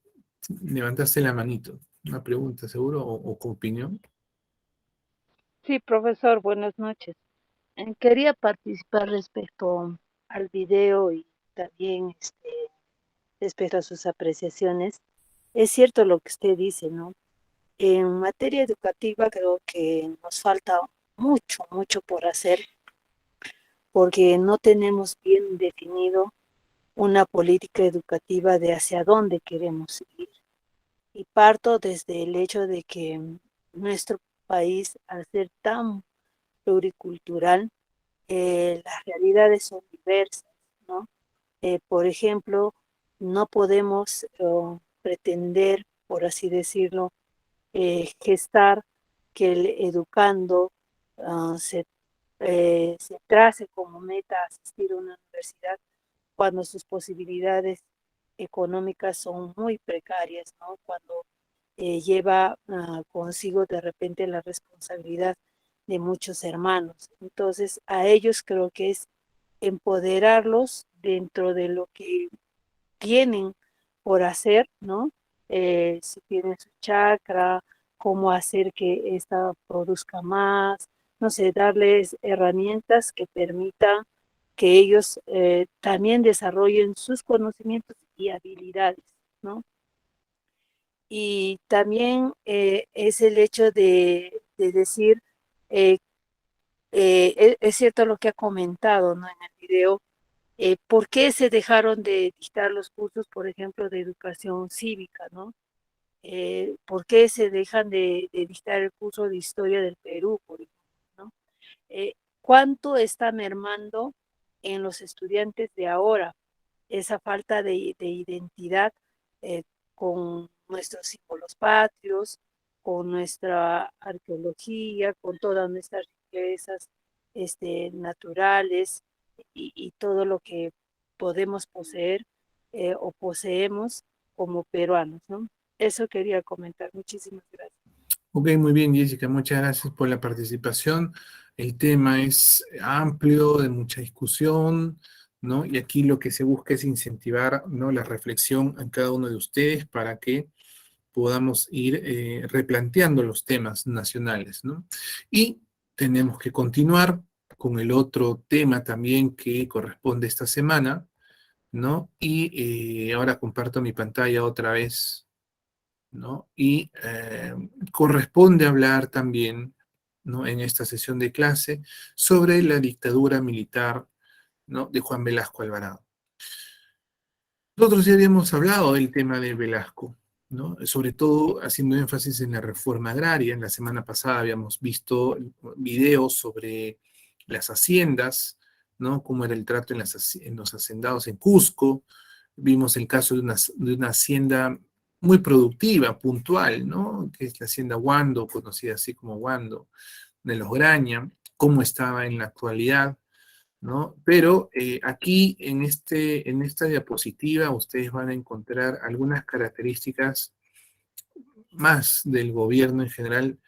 levantaste la manito. Una pregunta, seguro, o con opinión. Sí, profesor, buenas noches. Quería participar respecto al video y también respecto a sus apreciaciones. Es cierto lo que usted dice, ¿no? En materia educativa creo que nos falta mucho, mucho por hacer porque no tenemos bien definido una política educativa de hacia dónde queremos ir. Y parto desde el hecho de que nuestro país, al ser tan pluricultural, las realidades son diversas, ¿no? Por ejemplo, no podemos pretender, por así decirlo, gestar que el educando se trace como meta asistir a una universidad cuando sus posibilidades económicas son muy precarias, ¿no? Cuando lleva consigo de repente la responsabilidad de muchos hermanos. Entonces, a ellos creo que es empoderarlos dentro de lo que tienen por hacer, ¿no? Si tienen su chakra, cómo hacer que ésta produzca más, no sé, darles herramientas que permitan que ellos también desarrollen sus conocimientos y habilidades, ¿no? Y también es el hecho de decir, eh, es cierto lo que ha comentado, ¿no? En el video, ¿por qué se dejaron de dictar los cursos, por ejemplo, de educación cívica, ¿no? ¿Por qué se dejan de dictar el curso de historia del Perú, por ejemplo, ¿no? ¿Cuánto está mermando en los estudiantes de ahora esa falta de identidad con nuestros símbolos patrios, con nuestra arqueología, con todas nuestras riquezas naturales y todo lo que podemos poseer o poseemos como peruanos, ¿no? Eso quería comentar. Muchísimas gracias. Ok, muy bien, Jessica, muchas gracias por la participación. El tema es amplio, de mucha discusión, ¿no? Y aquí lo que se busca es incentivar, ¿no?, la reflexión en cada uno de ustedes para que podamos ir replanteando los temas nacionales, ¿no? Y tenemos que continuar con el otro tema también que corresponde esta semana, ¿no? Y ahora comparto mi pantalla otra vez, ¿no? Y corresponde hablar también, ¿no?, en esta sesión de clase sobre la dictadura militar, ¿no?, de Juan Velasco Alvarado. Nosotros ya habíamos hablado del tema de Velasco, ¿no?, sobre todo haciendo énfasis en la reforma agraria. En la semana pasada habíamos visto videos sobre las haciendas, ¿no?, cómo era el trato en los hacendados en Cusco. Vimos el caso de una hacienda muy productiva, puntual, ¿no?, que es la hacienda Huando, conocida así como Huando, de los Graña, cómo estaba en la actualidad, ¿no? Pero aquí en esta diapositiva ustedes van a encontrar algunas características más del gobierno en general,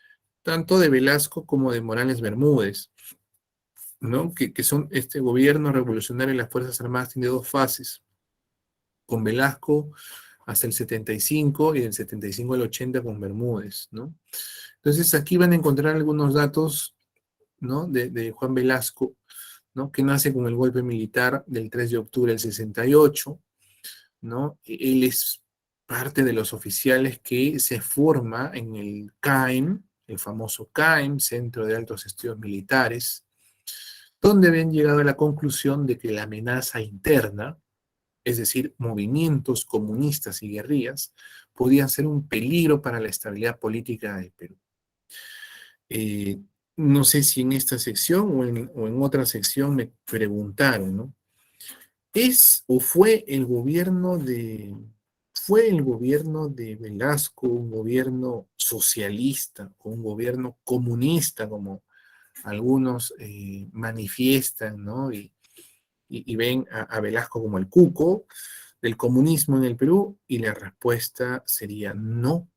tanto de Velasco como de Morales Bermúdez, ¿no? Que son este gobierno revolucionario de las Fuerzas Armadas tiene dos fases, con Velasco hasta el 75 y del 75 al 80 con Bermúdez, ¿no? Entonces aquí van a encontrar algunos datos, ¿no?, de Juan Velasco, ¿no?, que nace con el golpe militar del 3 de octubre del 68, ¿no? Él es parte de los oficiales que se forma en el CAEM, el famoso CAEM, Centro de Altos Estudios Militares, donde habían llegado a la conclusión de que la amenaza interna, es decir, movimientos comunistas y guerrillas, podían ser un peligro para la estabilidad política del Perú. Eh, no sé si en esta sección o en otra sección me preguntaron, ¿no? ¿Es o fue el gobierno de Velasco un gobierno socialista o un gobierno comunista, como algunos manifiestan, ¿no? Y ven a Velasco como el cuco del comunismo en el Perú? Y la respuesta sería no.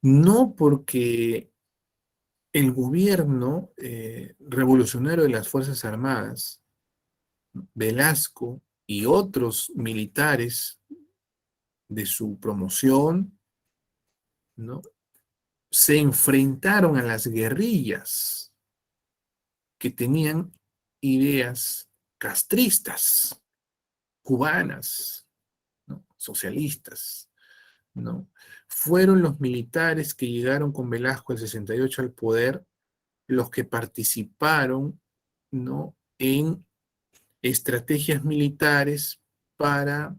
No, porque el gobierno revolucionario de las Fuerzas Armadas, Velasco y otros militares de su promoción, ¿no?, se enfrentaron a las guerrillas que tenían ideas castristas, cubanas, ¿no?, socialistas, ¿no? Fueron los militares que llegaron con Velasco el 68 al poder los que participaron, ¿no?, en estrategias militares para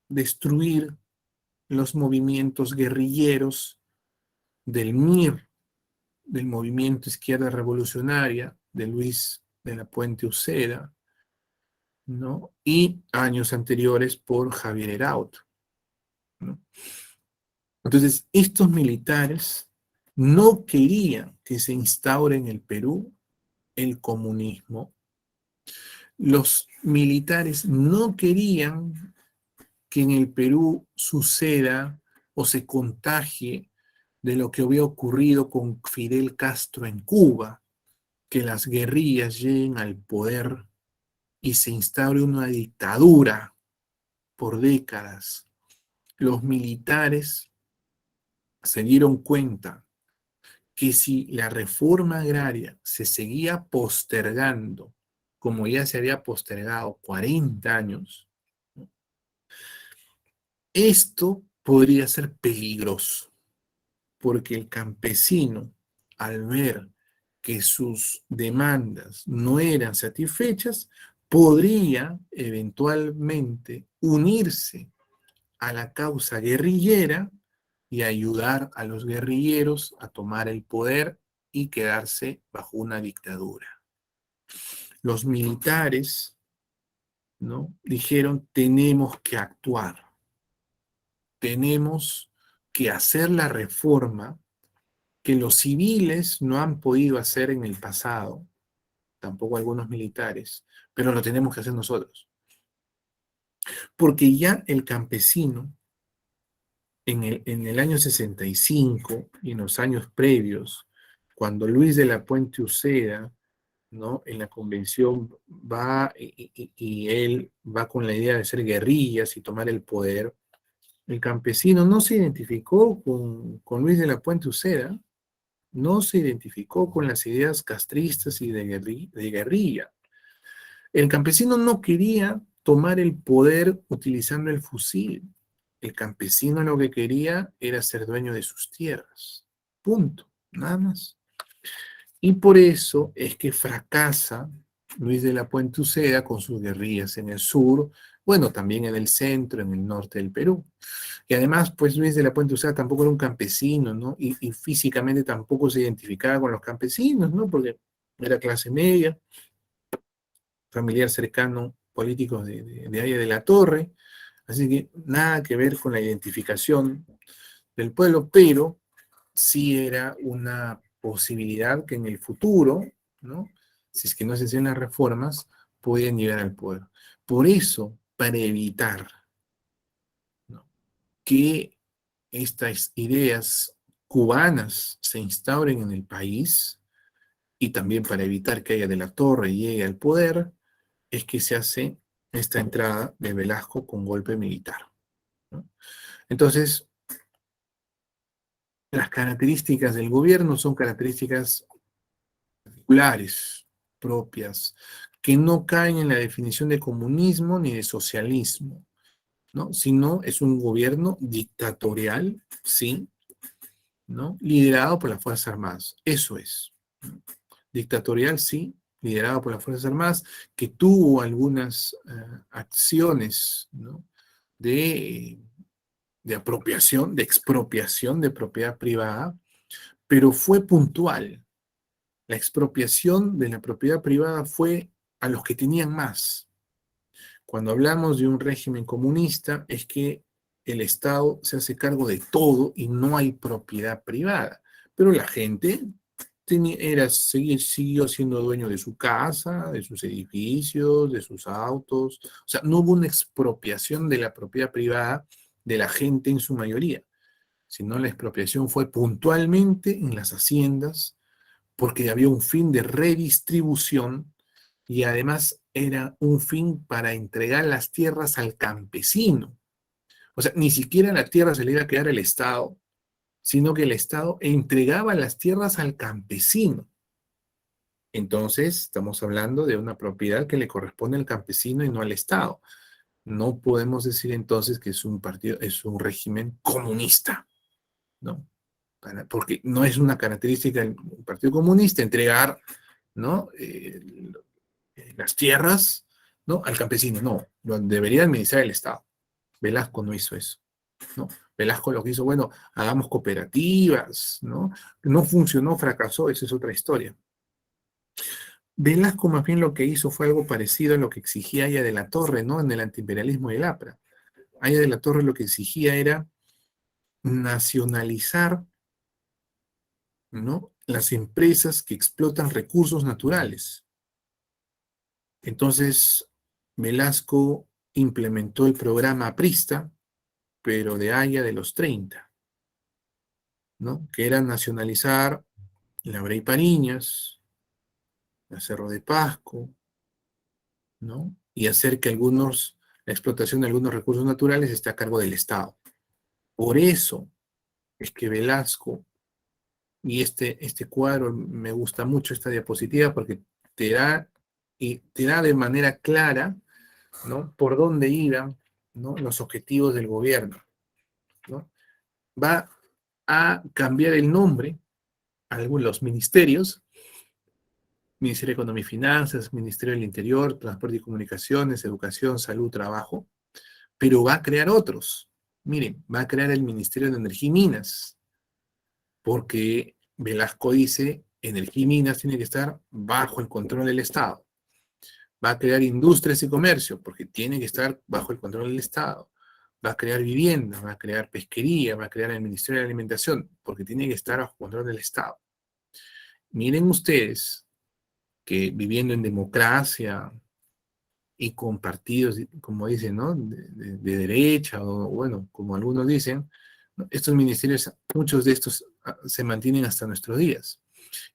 destruir los movimientos guerrilleros del MIR, del Movimiento Izquierda Revolucionaria, de Luis de la Puente Uceda, ¿no?, y años anteriores por Javier Eraut, ¿no? Entonces, estos militares no querían que se instaure en el Perú el comunismo. Los militares no querían que en el Perú suceda o se contagie de lo que había ocurrido con Fidel Castro en Cuba, que las guerrillas lleguen al poder y se instaure una dictadura por décadas. Los militares se dieron cuenta que si la reforma agraria se seguía postergando, como ya se había postergado 40 años, esto podría ser peligroso, porque el campesino, al ver que sus demandas no eran satisfechas, podría eventualmente unirse a la causa guerrillera y ayudar a los guerrilleros a tomar el poder y quedarse bajo una dictadura. Los militares, ¿no?, dijeron, tenemos que actuar. tenemos que hacer la reforma que los civiles no han podido hacer en el pasado, tampoco algunos militares, pero lo tenemos que hacer nosotros. Porque ya el campesino, en el año 65 y en los años previos, cuando Luis de la Puente Uceda, ¿no?, en la convención va y él va con la idea de hacer guerrillas y tomar el poder, el campesino no se identificó con Luis de la Puente Uceda, no se identificó con las ideas castristas y de guerrilla. El campesino no quería tomar el poder utilizando el fusil. El campesino lo que quería era ser dueño de sus tierras. Punto. Nada más. Y por eso es que fracasa Luis de la Puente Uceda con sus guerrillas en el sur, bueno, también en el centro, en el norte del Perú. Y además, pues Luis de la Puente Uceda tampoco era un campesino, ¿no? Y físicamente tampoco se identificaba con los campesinos, ¿no? Porque era clase media, familiar cercano, político de Aya de la Torre. Así que nada que ver con la identificación del pueblo, pero sí era una posibilidad que en el futuro, ¿no?, si es que no se hacían las reformas, podían llegar al poder. Por eso, para evitar, ¿no?, que estas ideas cubanas se instauren en el país, y también para evitar que Aya de la Torre llegue al poder, es que se hace esta entrada de Velasco con golpe militar, ¿no? Entonces, las características del gobierno son características particulares, propias, que no caen en la definición de comunismo ni de socialismo, ¿no? Sino es un gobierno dictatorial, sí, ¿no?, liderado por las Fuerzas Armadas. Eso es. Dictatorial, sí, liderado por las Fuerzas Armadas, que tuvo algunas acciones, ¿no?, de apropiación, de expropiación de propiedad privada, pero fue puntual. La expropiación de la propiedad privada fue a los que tenían más. Cuando hablamos de un régimen comunista, es que el Estado se hace cargo de todo y no hay propiedad privada. Pero la gente siguió siendo dueño de su casa, de sus edificios, de sus autos. O sea, no hubo una expropiación de la propiedad privada de la gente en su mayoría, sino la expropiación fue puntualmente en las haciendas, porque había un fin de redistribución y además era un fin para entregar las tierras al campesino. O sea, ni siquiera la tierra se le iba a quedar al Estado, sino que el Estado entregaba las tierras al campesino. Entonces, estamos hablando de una propiedad que le corresponde al campesino y no al Estado. No podemos decir entonces que es un partido, es un régimen comunista, ¿no? Porque no es una característica del Partido Comunista entregar, ¿no?, las tierras, ¿no?, al campesino. No, lo debería administrar el Estado. Velasco no hizo eso, ¿no? Velasco lo que hizo, bueno, hagamos cooperativas, ¿no? No funcionó, fracasó, esa es otra historia. Velasco más bien lo que hizo fue algo parecido a lo que exigía Aya de la Torre, ¿no?, en el antiimperialismo del APRA. Aya de la Torre lo que exigía era nacionalizar, ¿no?, las empresas que explotan recursos naturales. Entonces, Velasco implementó el programa aprista, pero de Aya de los 30, ¿no?, que era nacionalizar la Bray Pariñas, la Cerro de Pasco, ¿no?, y hacer que la explotación de algunos recursos naturales esté a cargo del Estado. Por eso es que Velasco, y este cuadro me gusta mucho, esta diapositiva, porque te da de manera clara, ¿no?, por dónde iban, ¿no?, los objetivos del gobierno, ¿no? Va a cambiar el nombre a los ministerios: Ministerio de Economía y Finanzas, Ministerio del Interior, Transporte y Comunicaciones, Educación, Salud, Trabajo, pero va a crear otros. Miren, va a crear el Ministerio de Energía y Minas, porque Velasco dice, Energía y Minas tiene que estar bajo el control del Estado. Va a crear Industrias y Comercio, porque tiene que estar bajo el control del Estado. va a crear vivienda, va a crear pesquería, va a crear el Ministerio de Alimentación, porque tiene que estar bajo control del Estado. Miren ustedes que viviendo en democracia y con partidos, como dicen, ¿no? De derecha, o bueno, como algunos dicen, ¿no? Estos ministerios, muchos de estos se mantienen hasta nuestros días.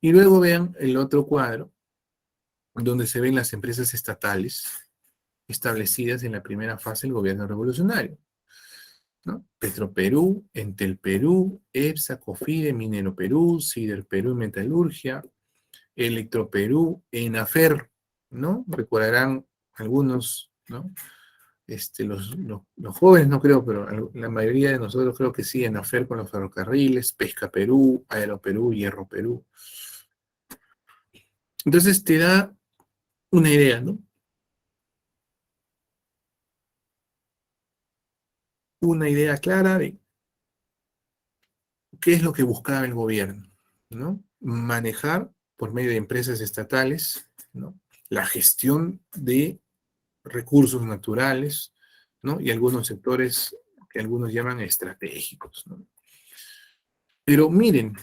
Y luego vean el otro cuadro, donde se ven las empresas estatales establecidas en la primera fase del gobierno revolucionario, ¿no? Petroperú, Entel Perú, EPSA, COFIDE, Minero Perú, Sider Perú y Metalurgia, Electroperú, ENAFER, ¿no? Recordarán algunos, ¿no? Los jóvenes no creo, pero la mayoría de nosotros creo que sí, ENAFER con los ferrocarriles, Pesca Perú, Aeroperú, Hierro Perú. Entonces te da una idea, ¿no? Una idea clara de qué es lo que buscaba el gobierno, ¿no? Manejar por medio de empresas estatales, ¿no? La gestión de recursos naturales, ¿no? Y algunos sectores que algunos llaman estratégicos, ¿no? Pero miren,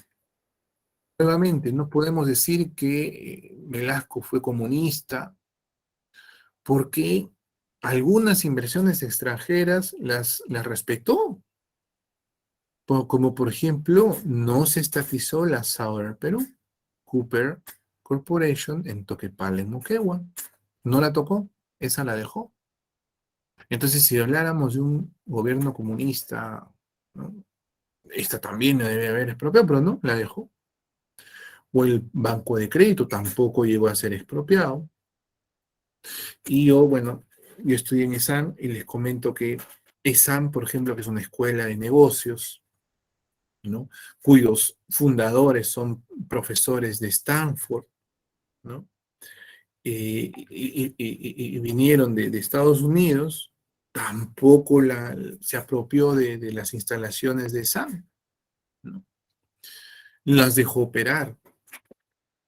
nuevamente, no podemos decir que Velasco fue comunista porque algunas inversiones extranjeras las respetó. Como por ejemplo, no se estatizó la Southern Perú Cooper Corporation en Toquepala, en Moquegua. No la tocó, esa la dejó. Entonces, si habláramos de un gobierno comunista, ¿no? Esta también la debe haber expropiado, pero no, la dejó. O el Banco de Crédito tampoco llegó a ser expropiado. Y yo, bueno, yo estudié en ESAM y les comento que ESAM, por ejemplo, que es una escuela de negocios, ¿no? Cuyos fundadores son profesores de Stanford, ¿no? Y vinieron de Estados Unidos, tampoco se apropió de las instalaciones de SAM, ¿no? Las dejó operar,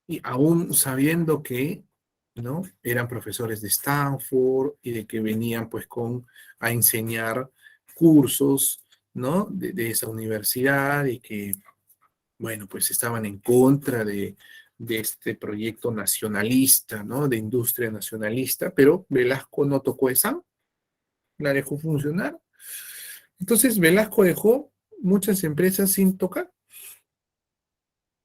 y aún sabiendo que, ¿no? Eran profesores de Stanford y de que venían pues a enseñar cursos, ¿no? De esa universidad y que, bueno, pues estaban en contra de este proyecto nacionalista, ¿no? De industria nacionalista, pero Velasco no tocó esa, la dejó funcionar. Entonces Velasco dejó muchas empresas sin tocar.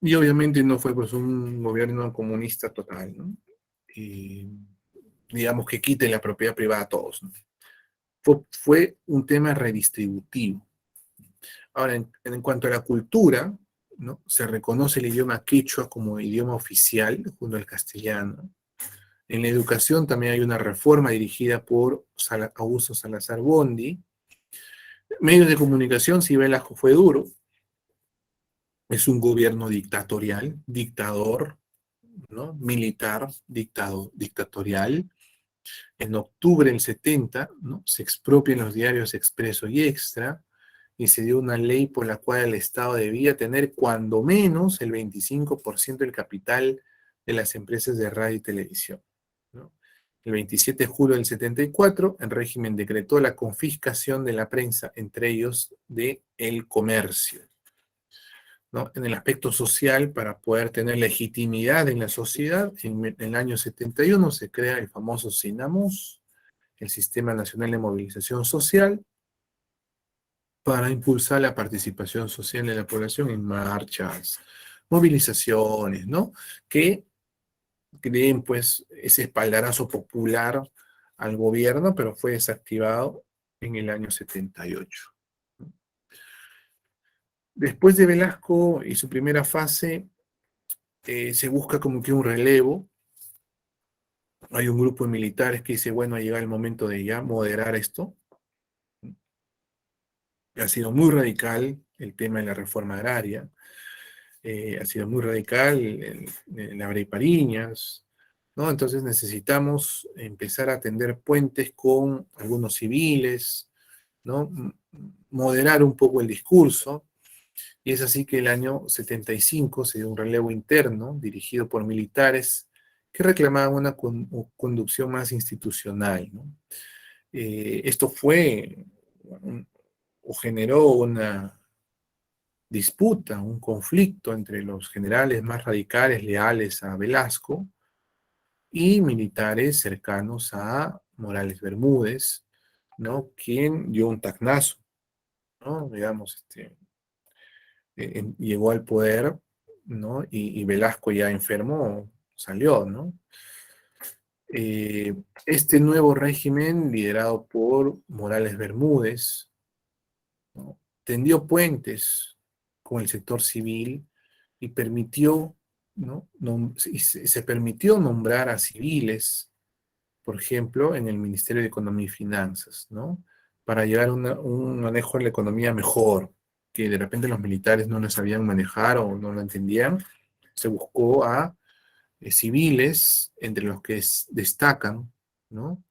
Y obviamente no fue pues un gobierno comunista total, ¿no? Y, digamos que quite la propiedad privada a todos, ¿no? Fue un tema redistributivo. Ahora, en cuanto a la cultura, ¿no? Se reconoce el idioma quechua como idioma oficial junto al castellano. En la educación también hay una reforma dirigida por Augusto Salazar Bondi. Medios de comunicación, si Velasco fue duro, es un gobierno dictatorial, dictador, ¿no? Militar, dictatorial. En octubre del 70, ¿no? Se expropian los diarios Expreso y Extra, y se dio una ley por la cual el Estado debía tener cuando menos el 25% del capital de las empresas de radio y televisión, ¿no? El 27 de julio del 74, el régimen decretó la confiscación de la prensa, entre ellos de El Comercio, ¿no? En el aspecto social, para poder tener legitimidad en la sociedad, en el año 71 se crea el famoso SINAMUS, el Sistema Nacional de Movilización Social, para impulsar la participación social de la población en marchas, movilizaciones, ¿no? Que den pues ese espaldarazo popular al gobierno, pero fue desactivado en el año 78. Después de Velasco y su primera fase, se busca como que un relevo. Hay un grupo de militares que dice, bueno, ha llegado el momento de ya moderar esto. Ha sido muy radical el tema de la reforma agraria. Ha sido muy radical en Abre Pariñas, ¿no? Entonces necesitamos empezar a tender puentes con algunos civiles, ¿no? Moderar un poco el discurso, y es así que el año 75 se dio un relevo interno dirigido por militares que reclamaban una conducción más institucional, ¿no? Esto fue o generó una disputa, un conflicto entre los generales más radicales leales a Velasco y militares cercanos a Morales Bermúdez, ¿no? Quien dio un tacnazo, ¿no? Digamos, llegó al poder, ¿no? Y Velasco ya enfermo salió, ¿no? Este nuevo régimen, liderado por Morales Bermúdez, ¿no? Tendió puentes con el sector civil y permitió, ¿no? Se permitió nombrar a civiles, por ejemplo, en el Ministerio de Economía y Finanzas, ¿no? Para llevar un manejo de la economía mejor, que de repente los militares no lo sabían manejar o no lo entendían. Se buscó a civiles, entre los que destacan, ¿no?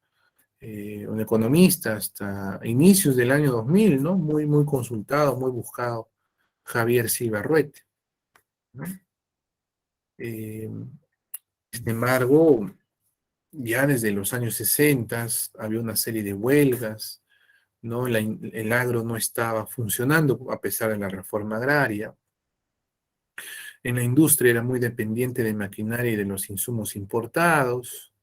Un economista hasta inicios del año 2000, ¿no? Muy, muy consultado, muy buscado, Javier Silva Ruete, ¿no? Eh, Sin embargo, ya desde los años 60 había una serie de huelgas, ¿no? El agro no estaba funcionando a pesar de la reforma agraria. En la industria era muy dependiente de maquinaria y de los insumos importados,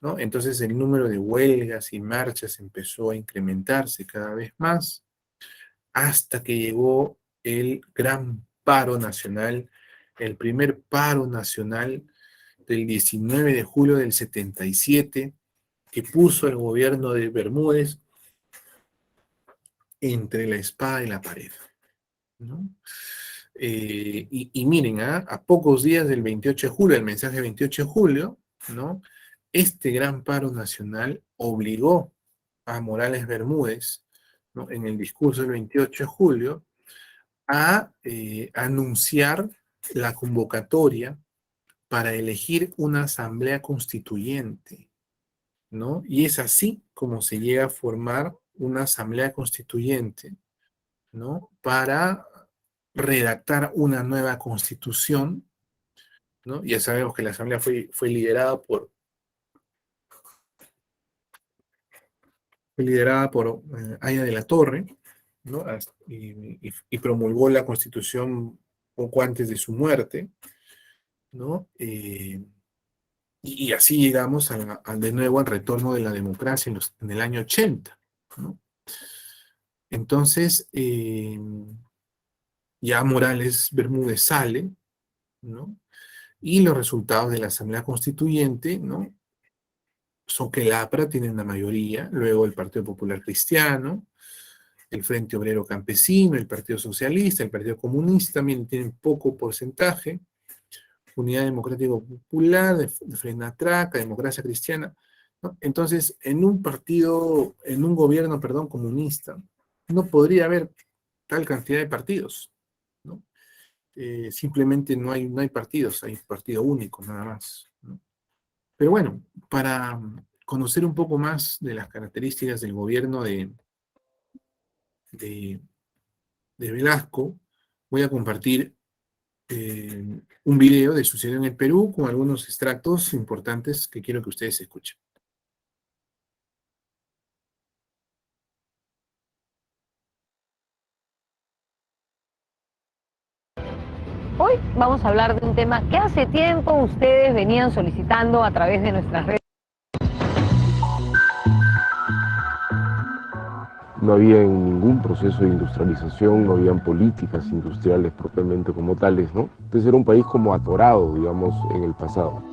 ¿no? Entonces el número de huelgas y marchas empezó a incrementarse cada vez más, hasta que llegó el gran paro nacional, el primer paro nacional del 19 de julio del 77, que puso al gobierno de Bermúdez entre la espada y la pared, ¿no? Y miren, a pocos días del 28 de julio, el mensaje del 28 de julio, ¿no? Este gran paro nacional obligó a Morales Bermúdez, ¿no? En el discurso del 28 de julio, a anunciar la convocatoria para elegir una asamblea constituyente, ¿no? Y es así como se llega a formar una asamblea constituyente, ¿no? Para redactar una nueva constitución, ¿no? Ya sabemos que la asamblea fue liderada por Aya de la Torre, ¿no? Y promulgó la constitución poco antes de su muerte, ¿no? Y así llegamos de nuevo al retorno de la democracia en el año 80, ¿no? Entonces, ya Morales Bermúdez sale, ¿no? Y los resultados de la Asamblea Constituyente, ¿no? Son que el APRA tiene una mayoría, luego el Partido Popular Cristiano, el Frente Obrero Campesino, el Partido Socialista, el Partido Comunista también tienen poco porcentaje, Unidad Democrática Popular, de Frenatraca, Democracia Cristiana, ¿no? Entonces, en un gobierno, perdón, comunista, no podría haber tal cantidad de partidos, ¿no? Simplemente no hay partidos, hay partido único nada más, ¿no? Pero bueno, para conocer un poco más de las características del gobierno de Velasco, voy a compartir un video de Sucedió en el Perú con algunos extractos importantes que quiero que ustedes escuchen. Hoy vamos a hablar de un tema que hace tiempo ustedes venían solicitando a través de nuestras redes. No había ningún proceso de industrialización, no habían políticas industriales propiamente como tales, ¿no? Entonces era un país como atorado, digamos, en el pasado.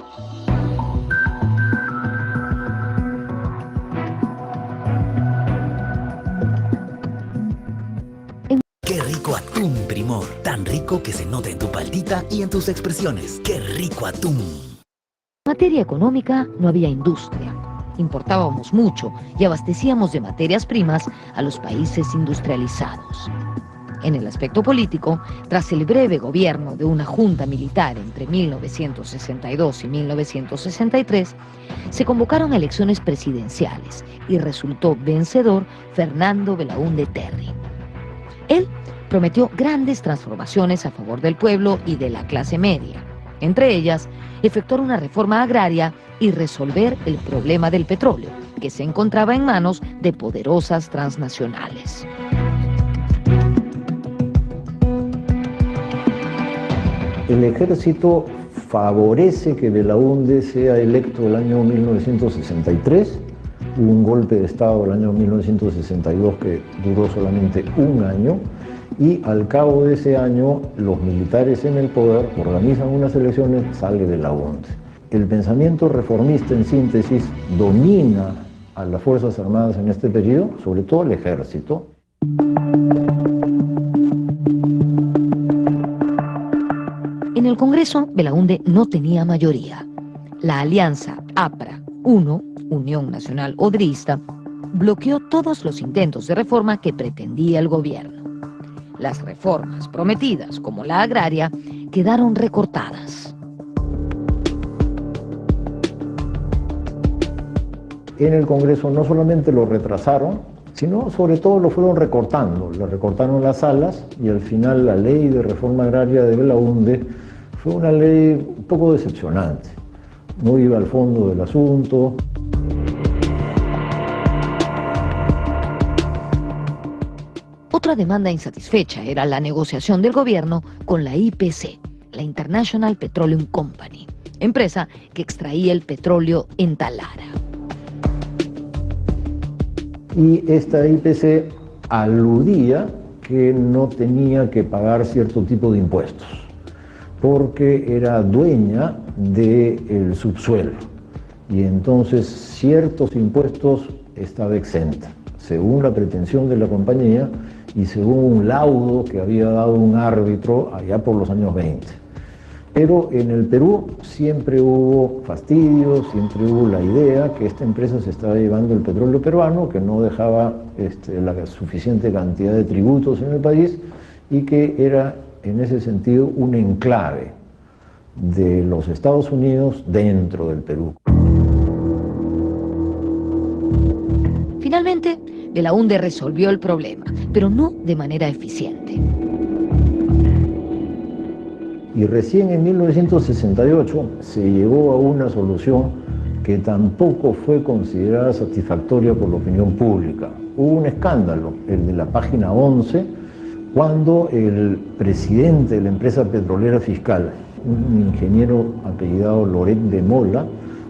Qué rico atún, Primor. Tan rico que se nota en tu paldita y en tus expresiones. Qué rico atún. En materia económica no había industria. Importábamos mucho y abastecíamos de materias primas a los países industrializados. En el aspecto político, tras el breve gobierno de una junta militar entre 1962 y 1963, se convocaron elecciones presidenciales y resultó vencedor Fernando Belaúnde Terry. Él prometió grandes transformaciones a favor del pueblo y de la clase media, entre ellas efectuar una reforma agraria y resolver el problema del petróleo, que se encontraba en manos de poderosas transnacionales. El ejército favorece que Belaúnde sea electo el año 1963. Hubo un golpe de Estado el año 1962 que duró solamente un año, y al cabo de ese año los militares en el poder organizan unas elecciones, sale Belaúnde. El pensamiento reformista, en síntesis, domina a las Fuerzas Armadas en este periodo, sobre todo el ejército. En el Congreso, Belaúnde no tenía mayoría. La alianza APRA-1, Unión Nacional Odrista, bloqueó todos los intentos de reforma que pretendía el gobierno. Las reformas prometidas, como la agraria, quedaron recortadas. En el Congreso no solamente lo retrasaron, sino sobre todo lo fueron recortando. Le recortaron las salas y al final la ley de reforma agraria de Belaúnde fue una ley un poco decepcionante. No iba al fondo del asunto. Otra demanda insatisfecha era la negociación del gobierno con la IPC, la International Petroleum Company, empresa que extraía el petróleo en Talara. Y esta IPC aludía que no tenía que pagar cierto tipo de impuestos, porque era dueña del subsuelo, y entonces ciertos impuestos estaba exenta, según la pretensión de la compañía y según un laudo que había dado un árbitro allá por los años 20. Pero en el Perú siempre hubo fastidios, siempre hubo la idea que esta empresa se estaba llevando el petróleo peruano, que no dejaba la suficiente cantidad de tributos en el país y que era en ese sentido un enclave de los Estados Unidos dentro del Perú. Finalmente, Belaúnde resolvió el problema, pero no de manera eficiente. Y recién en 1968 se llegó a una solución que tampoco fue considerada satisfactoria por la opinión pública. Hubo un escándalo, el de la página 11, cuando el presidente de la empresa petrolera Fiscal, un ingeniero apellidado Loret de Mola,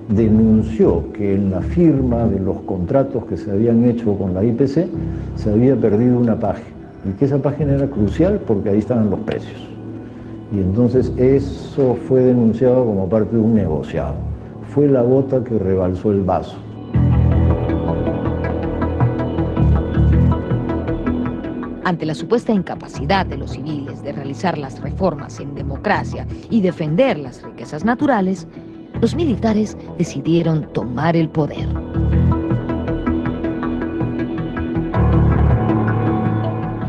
denunció que en la firma de los contratos que se habían hecho con la IPC se había perdido una página, y que esa página era crucial porque ahí estaban los precios. Y entonces eso fue denunciado como parte de un negociado. Fue la gota que rebalsó el vaso. Ante la supuesta incapacidad de los civiles de realizar las reformas en democracia y defender las riquezas naturales, los militares decidieron tomar el poder.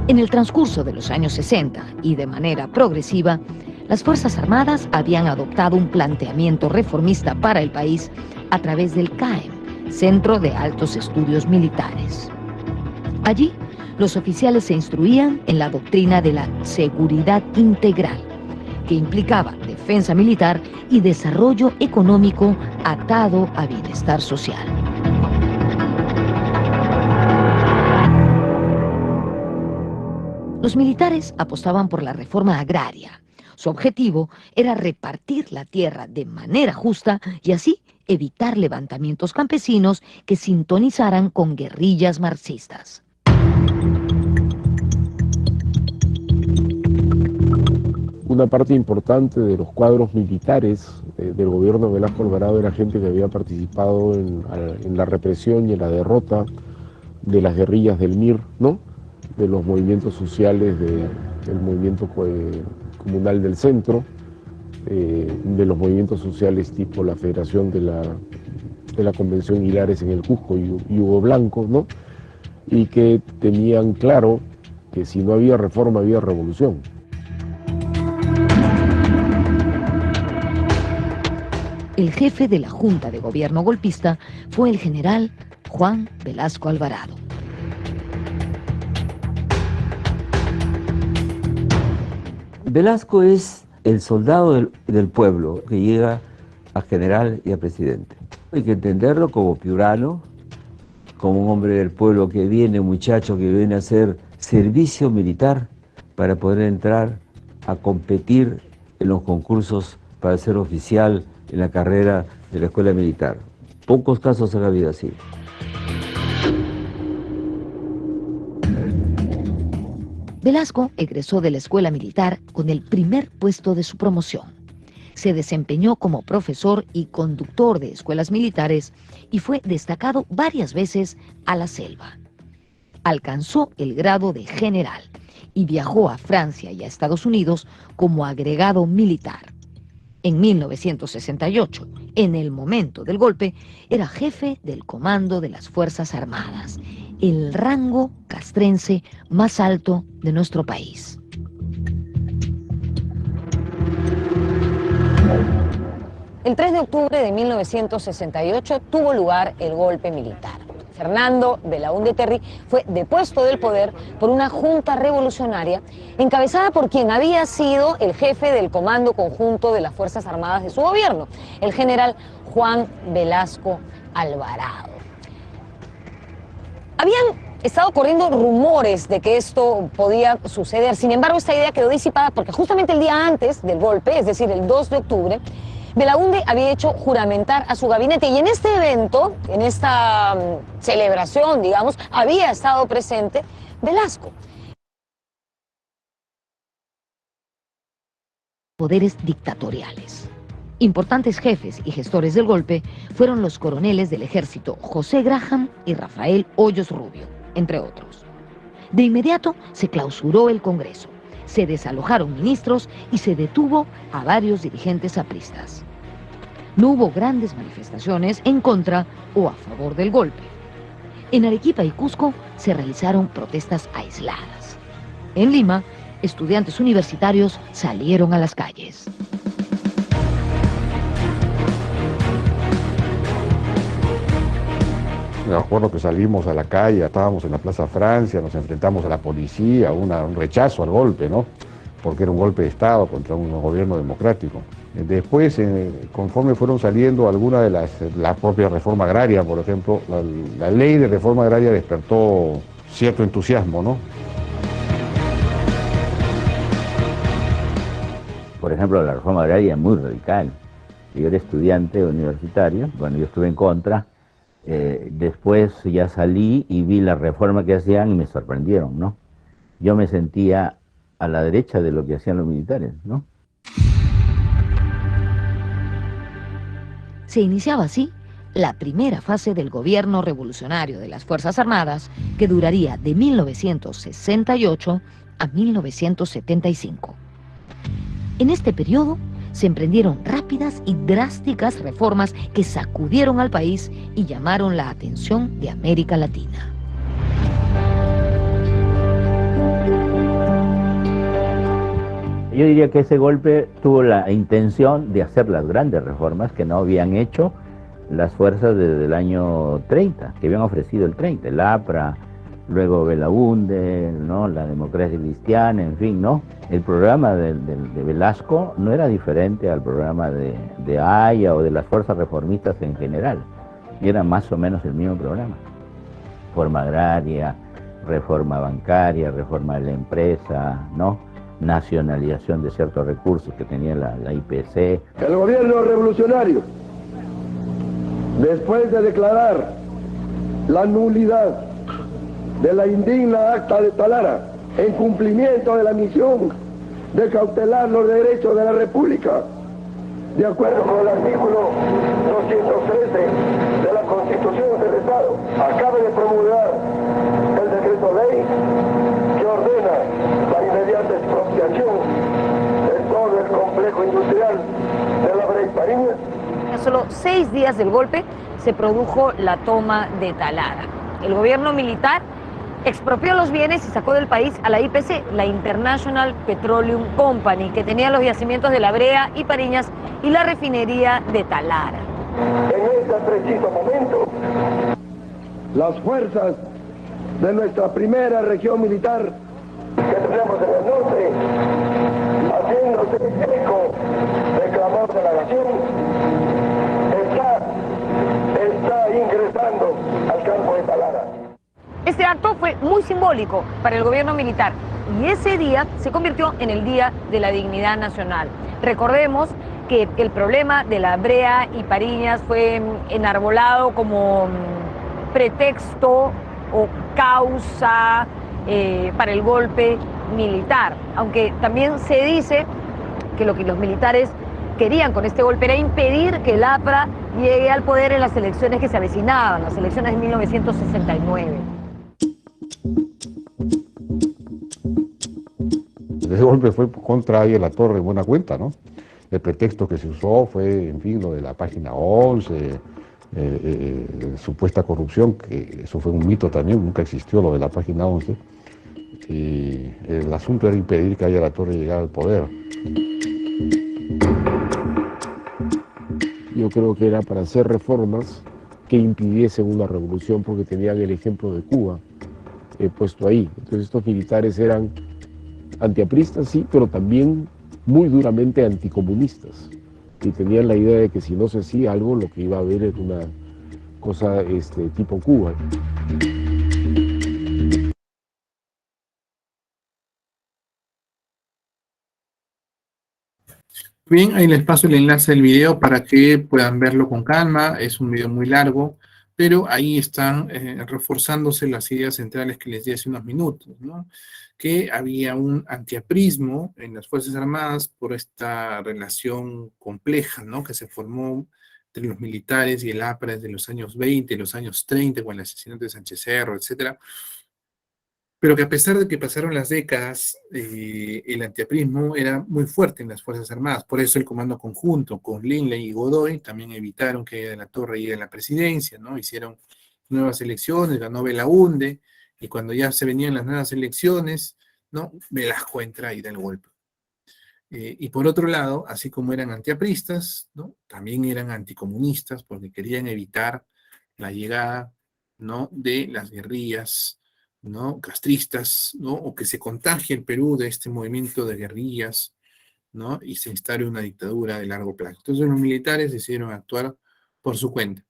En el transcurso de los años 60 y de manera progresiva, las Fuerzas Armadas habían adoptado un planteamiento reformista para el país a través del CAEM, Centro de Altos Estudios Militares. Allí, los oficiales se instruían en la doctrina de la seguridad integral, que implicaba defensa militar y desarrollo económico atado a bienestar social. Los militares apostaban por la reforma agraria. Su objetivo era repartir la tierra de manera justa y así evitar levantamientos campesinos que sintonizaran con guerrillas marxistas. Una parte importante de los cuadros militares del gobierno de Velasco Alvarado era gente que había participado en la represión y en la derrota de las guerrillas del MIR, ¿no? De los movimientos sociales del movimiento comunal del centro, de los movimientos sociales tipo la Federación de la Convención Hilares en el Cusco y Hugo Blanco, ¿no? Y que tenían claro que si no había reforma había revolución. El jefe de la Junta de Gobierno golpista fue el general Juan Velasco Alvarado. Velasco es el soldado del pueblo que llega a general y a presidente. Hay que entenderlo como piurano, como un hombre del pueblo que viene, un muchacho que viene a hacer servicio militar para poder entrar a competir en los concursos para ser oficial en la carrera de la escuela militar. Pocos casos han habido así. Velasco egresó de la escuela militar con el primer puesto de su promoción. Se desempeñó como profesor y conductor de escuelas militares y fue destacado varias veces a la selva. Alcanzó el grado de general y viajó a Francia y a Estados Unidos como agregado militar. En 1968, en el momento del golpe, era jefe del Comando de las Fuerzas Armadas, el rango castrense más alto de nuestro país. El 3 de octubre de 1968 tuvo lugar el golpe militar. Fernando Belaúnde Terry fue depuesto del poder por una junta revolucionaria encabezada por quien había sido el jefe del Comando Conjunto de las Fuerzas Armadas de su gobierno, el general Juan Velasco Alvarado. Habían estado corriendo rumores de que esto podía suceder, sin embargo esta idea quedó disipada porque justamente el día antes del golpe, es decir, el 2 de octubre, Belaúnde había hecho juramentar a su gabinete y en este evento, en esta celebración, digamos, había estado presente Velasco. Poderes dictatoriales. Importantes jefes y gestores del golpe fueron los coroneles del ejército José Graham y Rafael Hoyos Rubio, entre otros. De inmediato se clausuró el Congreso. Se desalojaron ministros y se detuvo a varios dirigentes apristas. No hubo grandes manifestaciones en contra o a favor del golpe. En Arequipa y Cusco se realizaron protestas aisladas. En Lima, estudiantes universitarios salieron a las calles. Me acuerdo que salimos a la calle, estábamos en la Plaza Francia, nos enfrentamos a la policía, un rechazo al golpe, ¿no? Porque era un golpe de Estado contra un gobierno democrático. Después, conforme fueron saliendo algunas de la propia reforma agraria, por ejemplo, la ley de reforma agraria despertó cierto entusiasmo, ¿no? Por ejemplo, la reforma agraria es muy radical. Yo era estudiante universitario, bueno, yo estuve en contra. Después ya salí y vi la reforma que hacían y me sorprendieron, ¿no? Yo me sentía a la derecha de lo que hacían los militares, ¿no? Se iniciaba así la primera fase del gobierno revolucionario de las Fuerzas Armadas, que duraría de 1968 a 1975. En este periodo se emprendieron rápidas y drásticas reformas que sacudieron al país y llamaron la atención de América Latina. Yo diría que ese golpe tuvo la intención de hacer las grandes reformas que no habían hecho las fuerzas desde el año 30, que habían ofrecido el 30, el APRA, luego Belaúnde, ¿no? La democracia cristiana, en fin, ¿no? El programa de Velasco no era diferente al programa de Haya o de las fuerzas reformistas en general, y era más o menos el mismo programa. Reforma agraria, reforma bancaria, reforma de la empresa, ¿no? Nacionalización de ciertos recursos que tenía la IPC. El gobierno revolucionario, después de declarar la nulidad de la indigna acta de Talara, en cumplimiento de la misión de cautelar los derechos de la República, de acuerdo con el artículo 213 de la Constitución del Estado, acaba de promulgar el decreto ley que ordena la inmediata expropiación de todo el complejo industrial de la Brea y Pariñas. A solo 6 días del golpe se produjo la toma de Talara. El gobierno militar expropió los bienes y sacó del país a la IPC, la International Petroleum Company, que tenía los yacimientos de La Brea y Pariñas y la refinería de Talara. En este preciso momento, las fuerzas de nuestra primera región militar que tenemos en el norte, haciéndose eco del clamor de la nación, está Este acto fue muy simbólico para el gobierno militar y ese día se convirtió en el Día de la Dignidad Nacional. Recordemos que el problema de la brea y Pariñas fue enarbolado como pretexto o causa para el golpe militar, aunque también se dice que lo que los militares querían con este golpe era impedir que el APRA llegue al poder en las elecciones que se avecinaban, las elecciones de 1969. Ese golpe fue contra Arias Latorre en buena cuenta, ¿no? El pretexto que se usó fue, en fin, lo de la página 11, supuesta corrupción, que eso fue un mito también, nunca existió lo de la página 11. Y el asunto era impedir que Arias Latorre llegara al poder. Yo creo que era para hacer reformas que impidiesen una revolución, porque tenían el ejemplo de Cuba puesto ahí. Entonces estos militares eran antiapristas, sí, pero también muy duramente anticomunistas. Y tenían la idea de que si no se hacía algo, lo que iba a haber era una cosa tipo Cuba. Bien, ahí les paso el enlace del video para que puedan verlo con calma. Es un video muy largo, pero ahí están reforzándose las ideas centrales que les di hace unos minutos, ¿no? Que había un antiaprismo en las Fuerzas Armadas por esta relación compleja, ¿no? Que se formó entre los militares y el APRA desde los años 20, los años 30, con el asesinato de Sánchez Cerro, etcétera. Pero que a pesar de que pasaron las décadas, el antiaprismo era muy fuerte en las Fuerzas Armadas. Por eso el Comando Conjunto con Lindley y Godoy también evitaron que de la Torre llegue a la presidencia, ¿no? Hicieron nuevas elecciones, ganó Belaúnde, y cuando ya se venían las nuevas elecciones, ¿no? Velasco entra y da el golpe. Y por otro lado, así como eran antiapristas, ¿no? También eran anticomunistas porque querían evitar la llegada, ¿no? De las guerrillas, ¿no? Castristas, ¿no? O que se contagie el Perú de este movimiento de guerrillas, ¿no? Y se instale una dictadura de largo plazo. Entonces los militares decidieron actuar por su cuenta.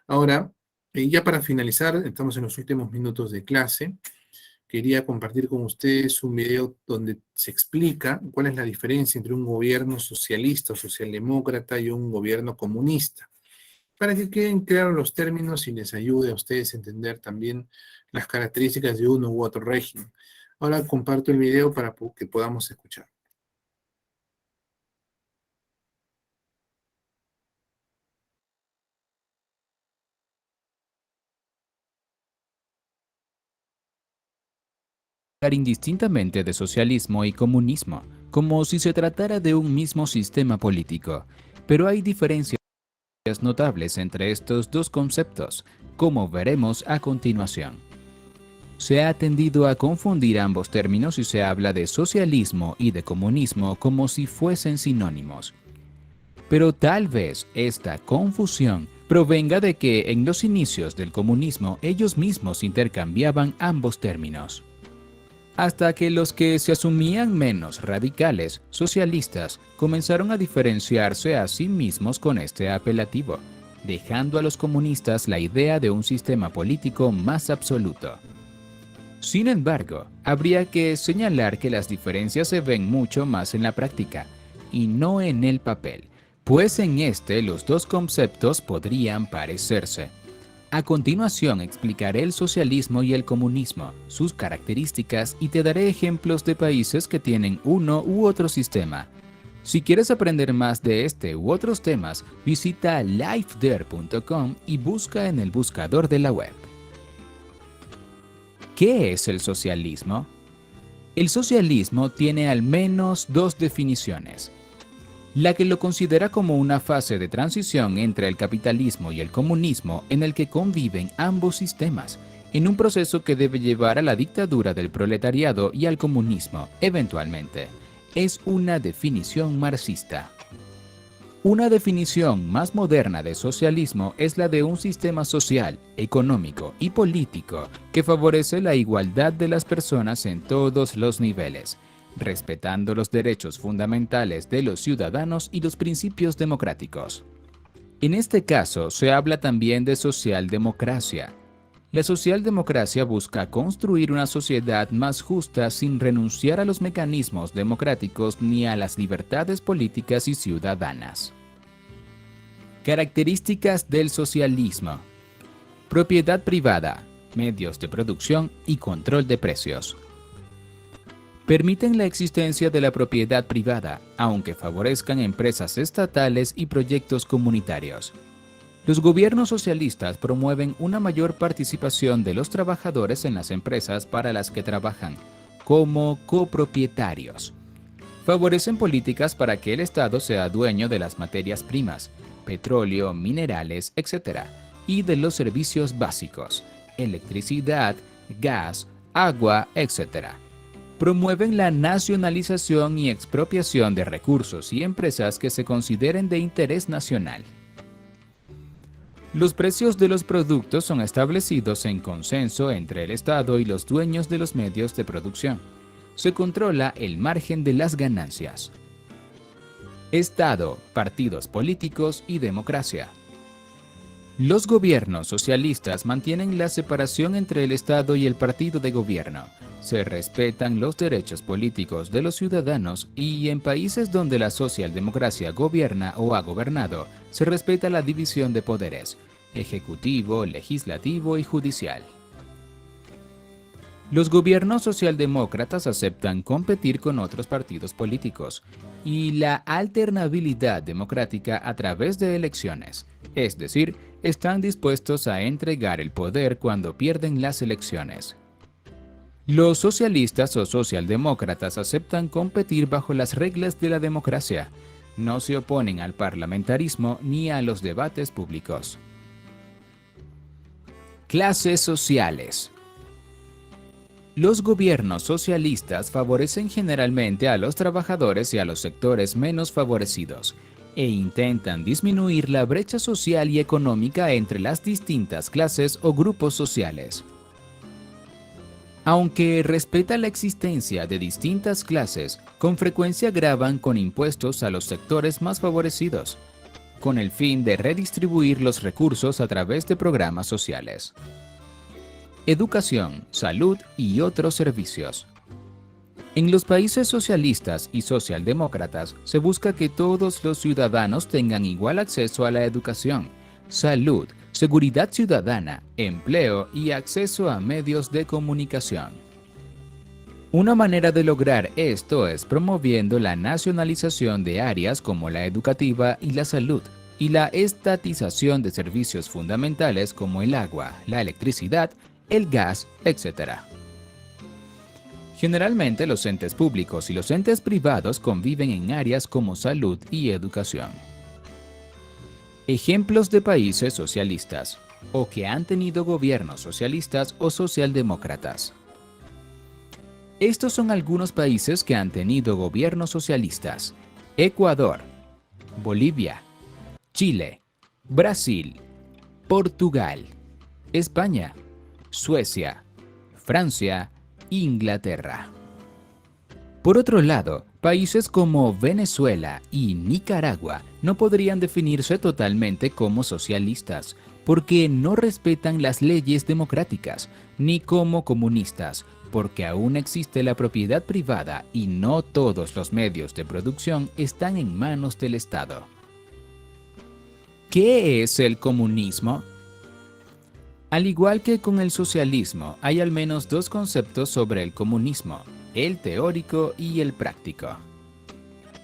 Ahora, ya para finalizar, estamos en los últimos minutos de clase, quería compartir con ustedes un video donde se explica cuál es la diferencia entre un gobierno socialista o socialdemócrata y un gobierno comunista, para que queden claros los términos y les ayude a ustedes a entender también las características de uno u otro régimen. Ahora comparto el video para que podamos escuchar. Indistintamente de socialismo y comunismo, como si se tratara de un mismo sistema político. Pero hay diferencias notables entre estos dos conceptos, como veremos a continuación. Se ha tendido a confundir ambos términos y se habla de socialismo y de comunismo como si fuesen sinónimos. Pero tal vez esta confusión provenga de que en los inicios del comunismo ellos mismos intercambiaban ambos términos. Hasta que los que se asumían menos radicales, socialistas, comenzaron a diferenciarse a sí mismos con este apelativo, dejando a los comunistas la idea de un sistema político más absoluto. Sin embargo, habría que señalar que las diferencias se ven mucho más en la práctica, y no en el papel, pues en este los dos conceptos podrían parecerse. A continuación explicaré el socialismo y el comunismo, sus características y te daré ejemplos de países que tienen uno u otro sistema. Si quieres aprender más de este u otros temas, visita lifeder.com y busca en el buscador de la web. ¿Qué es el socialismo? El socialismo tiene al menos dos definiciones. La que lo considera como una fase de transición entre el capitalismo y el comunismo en el que conviven ambos sistemas, en un proceso que debe llevar a la dictadura del proletariado y al comunismo, eventualmente. Es una definición marxista. Una definición más moderna de socialismo es la de un sistema social, económico y político que favorece la igualdad de las personas en todos los niveles, respetando los derechos fundamentales de los ciudadanos y los principios democráticos. En este caso, se habla también de socialdemocracia. La socialdemocracia busca construir una sociedad más justa sin renunciar a los mecanismos democráticos ni a las libertades políticas y ciudadanas. Características del socialismo: propiedad privada, medios de producción y control de precios. Permiten la existencia de la propiedad privada, aunque favorezcan empresas estatales y proyectos comunitarios. Los gobiernos socialistas promueven una mayor participación de los trabajadores en las empresas para las que trabajan, como copropietarios. Favorecen políticas para que el Estado sea dueño de las materias primas, petróleo, minerales, etc., y de los servicios básicos, electricidad, gas, agua, etc. Promueven la nacionalización y expropiación de recursos y empresas que se consideren de interés nacional. Los precios de los productos son establecidos en consenso entre el Estado y los dueños de los medios de producción. Se controla el margen de las ganancias. Estado, partidos políticos y democracia. Los gobiernos socialistas mantienen la separación entre el Estado y el partido de gobierno. Se respetan los derechos políticos de los ciudadanos y en países donde la socialdemocracia gobierna o ha gobernado, se respeta la división de poderes: ejecutivo, legislativo y judicial. Los gobiernos socialdemócratas aceptan competir con otros partidos políticos y la alternabilidad democrática a través de elecciones, es decir, están dispuestos a entregar el poder cuando pierden las elecciones. Los socialistas o socialdemócratas aceptan competir bajo las reglas de la democracia. No se oponen al parlamentarismo ni a los debates públicos. Clases sociales. Los gobiernos socialistas favorecen generalmente a los trabajadores y a los sectores menos favorecidos, e intentan disminuir la brecha social y económica entre las distintas clases o grupos sociales. Aunque respeta la existencia de distintas clases, con frecuencia gravan con impuestos a los sectores más favorecidos, con el fin de redistribuir los recursos a través de programas sociales. Educación, salud y otros servicios. En los países socialistas y socialdemócratas se busca que todos los ciudadanos tengan igual acceso a la educación, salud, seguridad ciudadana, empleo y acceso a medios de comunicación. Una manera de lograr esto es promoviendo la nacionalización de áreas como la educativa y la salud, y la estatización de servicios fundamentales como el agua, la electricidad, el gas, etc. Generalmente los entes públicos y los entes privados conviven en áreas como salud y educación. Ejemplos de países socialistas, o que han tenido gobiernos socialistas o socialdemócratas. Estos son algunos países que han tenido gobiernos socialistas: Ecuador, Bolivia, Chile, Brasil, Portugal, España, Suecia, Francia, Inglaterra. Por otro lado, países como Venezuela y Nicaragua no podrían definirse totalmente como socialistas, porque no respetan las leyes democráticas, ni como comunistas, porque aún existe la propiedad privada y no todos los medios de producción están en manos del Estado. ¿Qué es el comunismo? Al igual que con el socialismo, hay al menos dos conceptos sobre el comunismo: el teórico y el práctico.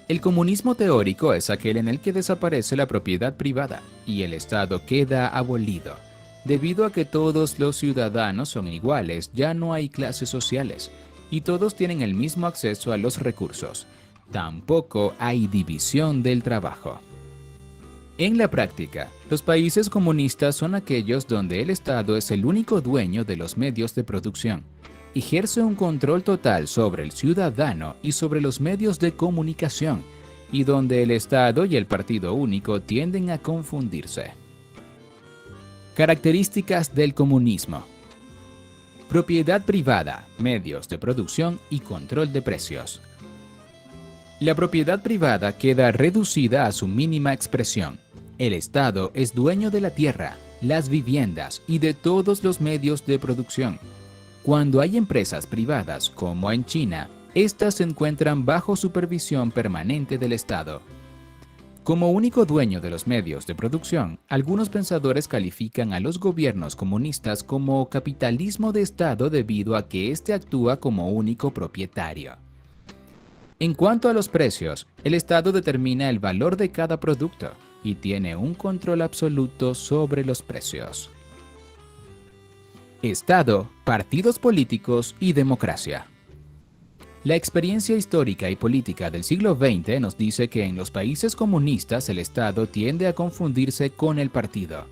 El comunismo teórico es aquel en el que desaparece la propiedad privada y el Estado queda abolido. Debido a que todos los ciudadanos son iguales, ya no hay clases sociales y todos tienen el mismo acceso a los recursos. Tampoco hay división del trabajo. En la práctica, los países comunistas son aquellos donde el Estado es el único dueño de los medios de producción. Ejerce un control total sobre el ciudadano y sobre los medios de comunicación, y donde el Estado y el partido único tienden a confundirse. Características del comunismo: propiedad privada, medios de producción y control de precios. La propiedad privada queda reducida a su mínima expresión. El Estado es dueño de la tierra, las viviendas y de todos los medios de producción. Cuando hay empresas privadas, como en China, estas se encuentran bajo supervisión permanente del Estado. Como único dueño de los medios de producción, algunos pensadores califican a los gobiernos comunistas como capitalismo de Estado debido a que éste actúa como único propietario. En cuanto a los precios, el Estado determina el valor de cada producto y tiene un control absoluto sobre los precios. Estado, partidos políticos y democracia. La experiencia histórica y política del siglo XX nos dice que en los países comunistas el Estado tiende a confundirse con el partido,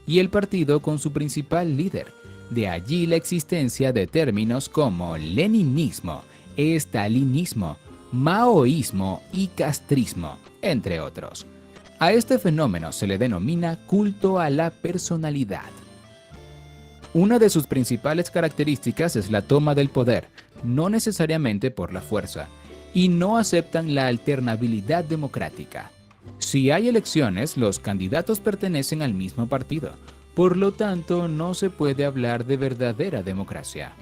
y el partido con su principal líder. De allí la existencia de términos como leninismo, estalinismo, maoísmo y castrismo, entre otros. A este fenómeno se le denomina culto a la personalidad. Una de sus principales características es la toma del poder, no necesariamente por la fuerza, y no aceptan la alternabilidad democrática. Si hay elecciones, los candidatos pertenecen al mismo partido, por lo tanto no se puede hablar de verdadera democracia.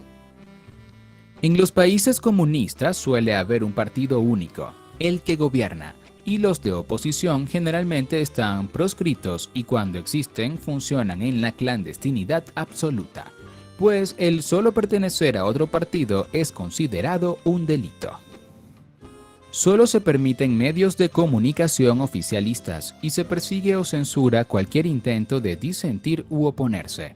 En los países comunistas suele haber un partido único, el que gobierna, y los de oposición generalmente están proscritos y cuando existen funcionan en la clandestinidad absoluta, pues el solo pertenecer a otro partido es considerado un delito. Solo se permiten medios de comunicación oficialistas y se persigue o censura cualquier intento de disentir u oponerse.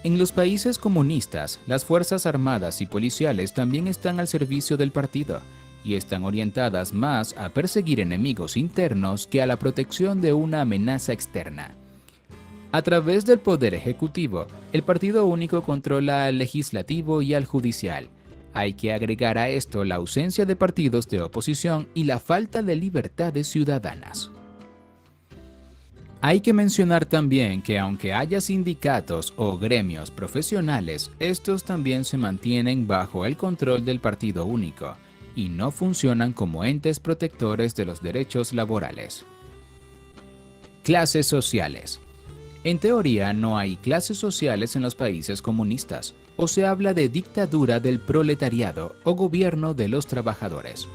En los países comunistas, las fuerzas armadas y policiales también están al servicio del partido, y están orientadas más a perseguir enemigos internos que a la protección de una amenaza externa. A través del poder ejecutivo, el partido único controla al legislativo y al judicial. Hay que agregar a esto la ausencia de partidos de oposición y la falta de libertades ciudadanas. Hay que mencionar también que aunque haya sindicatos o gremios profesionales, estos también se mantienen bajo el control del partido único y no funcionan como entes protectores de los derechos laborales. Clases sociales. En teoría no hay clases sociales en los países comunistas, o se habla de dictadura del proletariado o gobierno de los trabajadores.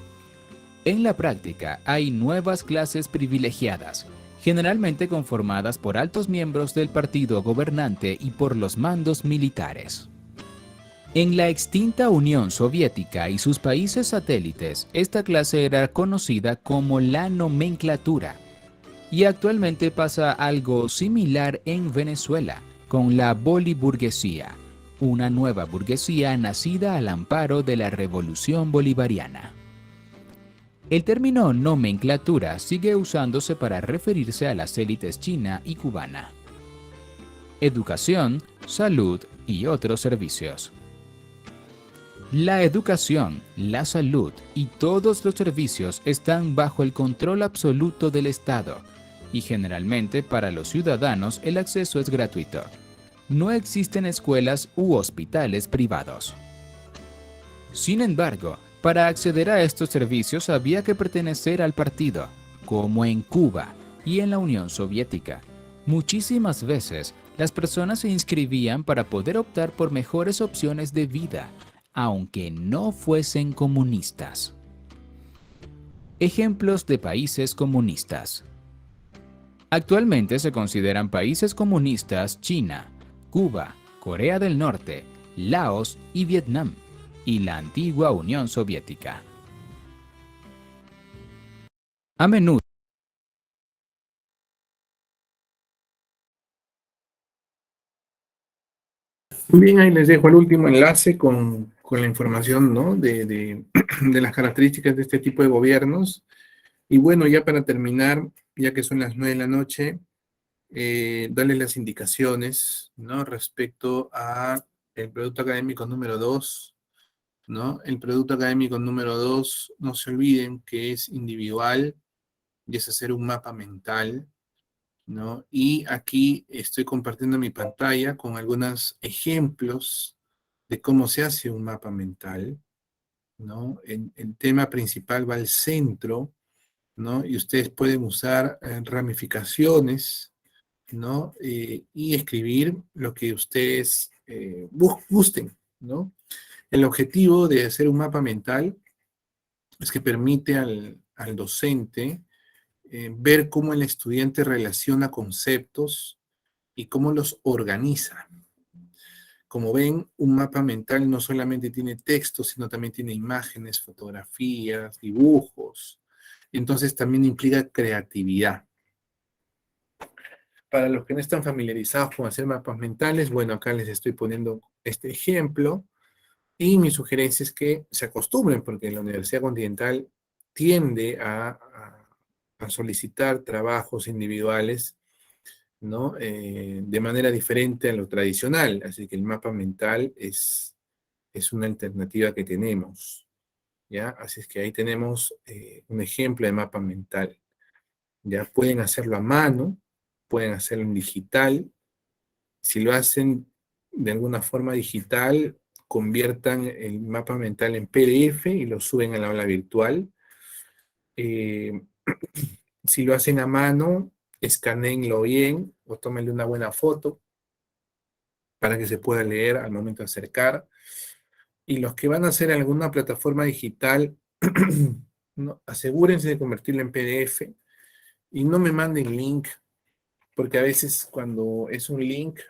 En la práctica hay nuevas clases privilegiadas, generalmente conformadas por altos miembros del partido gobernante y por los mandos militares. En la extinta Unión Soviética y sus países satélites, esta clase era conocida como la nomenclatura. Y actualmente pasa algo similar en Venezuela, con la boliburguesía, una nueva burguesía nacida al amparo de la Revolución Bolivariana. El término nomenclatura sigue usándose para referirse a las élites china y cubana. Educación, salud y otros servicios. La educación, la salud y todos los servicios están bajo el control absoluto del Estado y generalmente para los ciudadanos el acceso es gratuito. No existen escuelas u hospitales privados. Sin embargo, para acceder a estos servicios había que pertenecer al partido, como en Cuba y en la Unión Soviética. Muchísimas veces, las personas se inscribían para poder optar por mejores opciones de vida, aunque no fuesen comunistas. Ejemplos de países comunistas. Actualmente se consideran países comunistas China, Cuba, Corea del Norte, Laos y Vietnam, y la antigua Unión Soviética. A menudo Muy bien, ahí les dejo el último enlace con la información, ¿no? de las características de este tipo de gobiernos. Y bueno, ya para terminar, ya que son las 9 de la noche, darles las indicaciones, ¿no? Respecto a el producto académico número 2, ¿no? El producto académico número 2, no se olviden que es individual y es hacer un mapa mental, ¿no? Y aquí estoy compartiendo mi pantalla con algunos ejemplos de cómo se hace un mapa mental, ¿no? El tema principal va al centro, ¿no? Y ustedes pueden usar ramificaciones, ¿no? Y escribir lo que ustedes gusten, ¿no? El objetivo de hacer un mapa mental es que permite al docente ver cómo el estudiante relaciona conceptos y cómo los organiza. Como ven, un mapa mental no solamente tiene texto, sino también tiene imágenes, fotografías, dibujos. Entonces también implica creatividad. Para los que no están familiarizados con hacer mapas mentales, bueno, acá les estoy poniendo este ejemplo. Y mi sugerencia es que se acostumbren, porque la Universidad Continental tiende a solicitar trabajos individuales, ¿no? De manera diferente a lo tradicional. Así que el mapa mental es una alternativa que tenemos, ¿ya? Así es que ahí tenemos un ejemplo de mapa mental. Ya pueden hacerlo a mano, pueden hacerlo en digital. Si lo hacen de alguna forma digital, conviertan el mapa mental en PDF y lo suben a la aula virtual. Si lo hacen a mano, escanéenlo bien o tómenle una buena foto para que se pueda leer al momento de acercar. Y los que van a hacer alguna plataforma digital, no, asegúrense de convertirlo en PDF y no me manden link, porque a veces cuando es un link,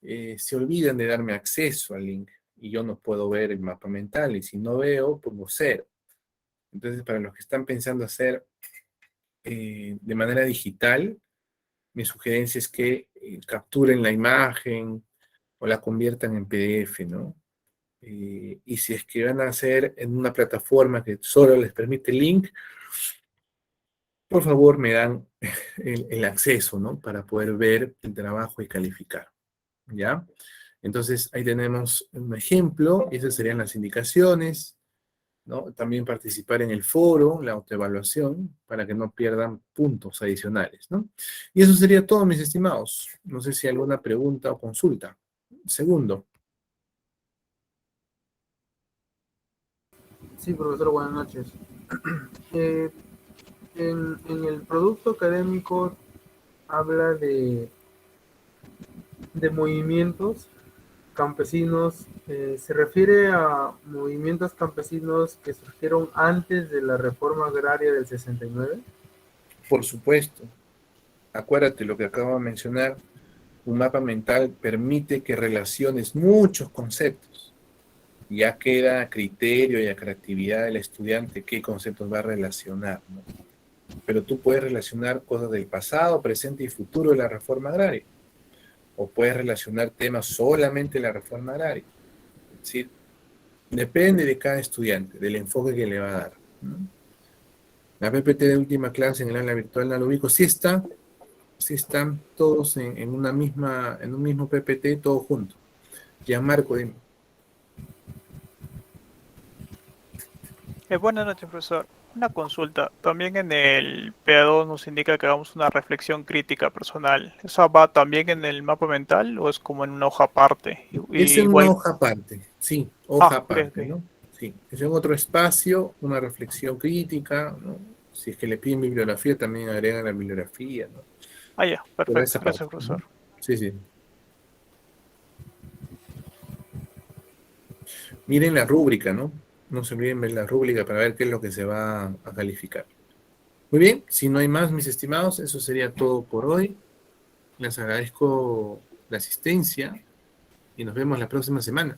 se olvidan de darme acceso al link y yo no puedo ver el mapa mental, y si no veo, pongo 0. Entonces, para los que están pensando hacer de manera digital, mi sugerencia es que capturen la imagen o la conviertan en PDF, ¿no? Y si es que van a hacer en una plataforma que solo les permite el link, por favor me dan el acceso, ¿no? Para poder ver el trabajo y calificar, ¿ya? Entonces, ahí tenemos un ejemplo, y esas serían las indicaciones, ¿no? También participar en el foro, la autoevaluación, para que no pierdan puntos adicionales, ¿no? Y eso sería todo, mis estimados. No sé si hay alguna pregunta o consulta. Segundo. Sí, profesor, buenas noches. En el producto académico habla de movimientos campesinos. ¿Se refiere a movimientos campesinos que surgieron antes de la reforma agraria del 69? Por supuesto. Acuérdate lo que acabo de mencionar. Un mapa mental permite que relaciones muchos conceptos. Ya queda a criterio y a creatividad del estudiante qué conceptos va a relacionar, ¿no? Pero tú puedes relacionar cosas del pasado, presente y futuro de la reforma agraria. O puedes relacionar temas solamente de la reforma agraria. Es decir, depende de cada estudiante, del enfoque que le va a dar, ¿no? La PPT de última clase en el aula virtual no lo ubico. Sí están todos en un mismo PPT, todos juntos. Gianmarco, dime. Buenas noches, profesor. Una consulta. También en el PA2 nos indica que hagamos una reflexión crítica personal. ¿Eso va también en el mapa mental o es como en una hoja aparte? Es en una hoja aparte, sí, hoja aparte, ok. ¿no? Sí, es en otro espacio, una reflexión crítica, ¿no? Si es que le piden bibliografía, también agregan la bibliografía, ¿no? Ya, perfecto. Gracias, profesor. Sí, sí. Miren la rúbrica, ¿no? No se olviden ver la rúbrica para ver qué es lo que se va a calificar. Muy bien, si no hay más, mis estimados, eso sería todo por hoy. Les agradezco la asistencia y nos vemos la próxima semana.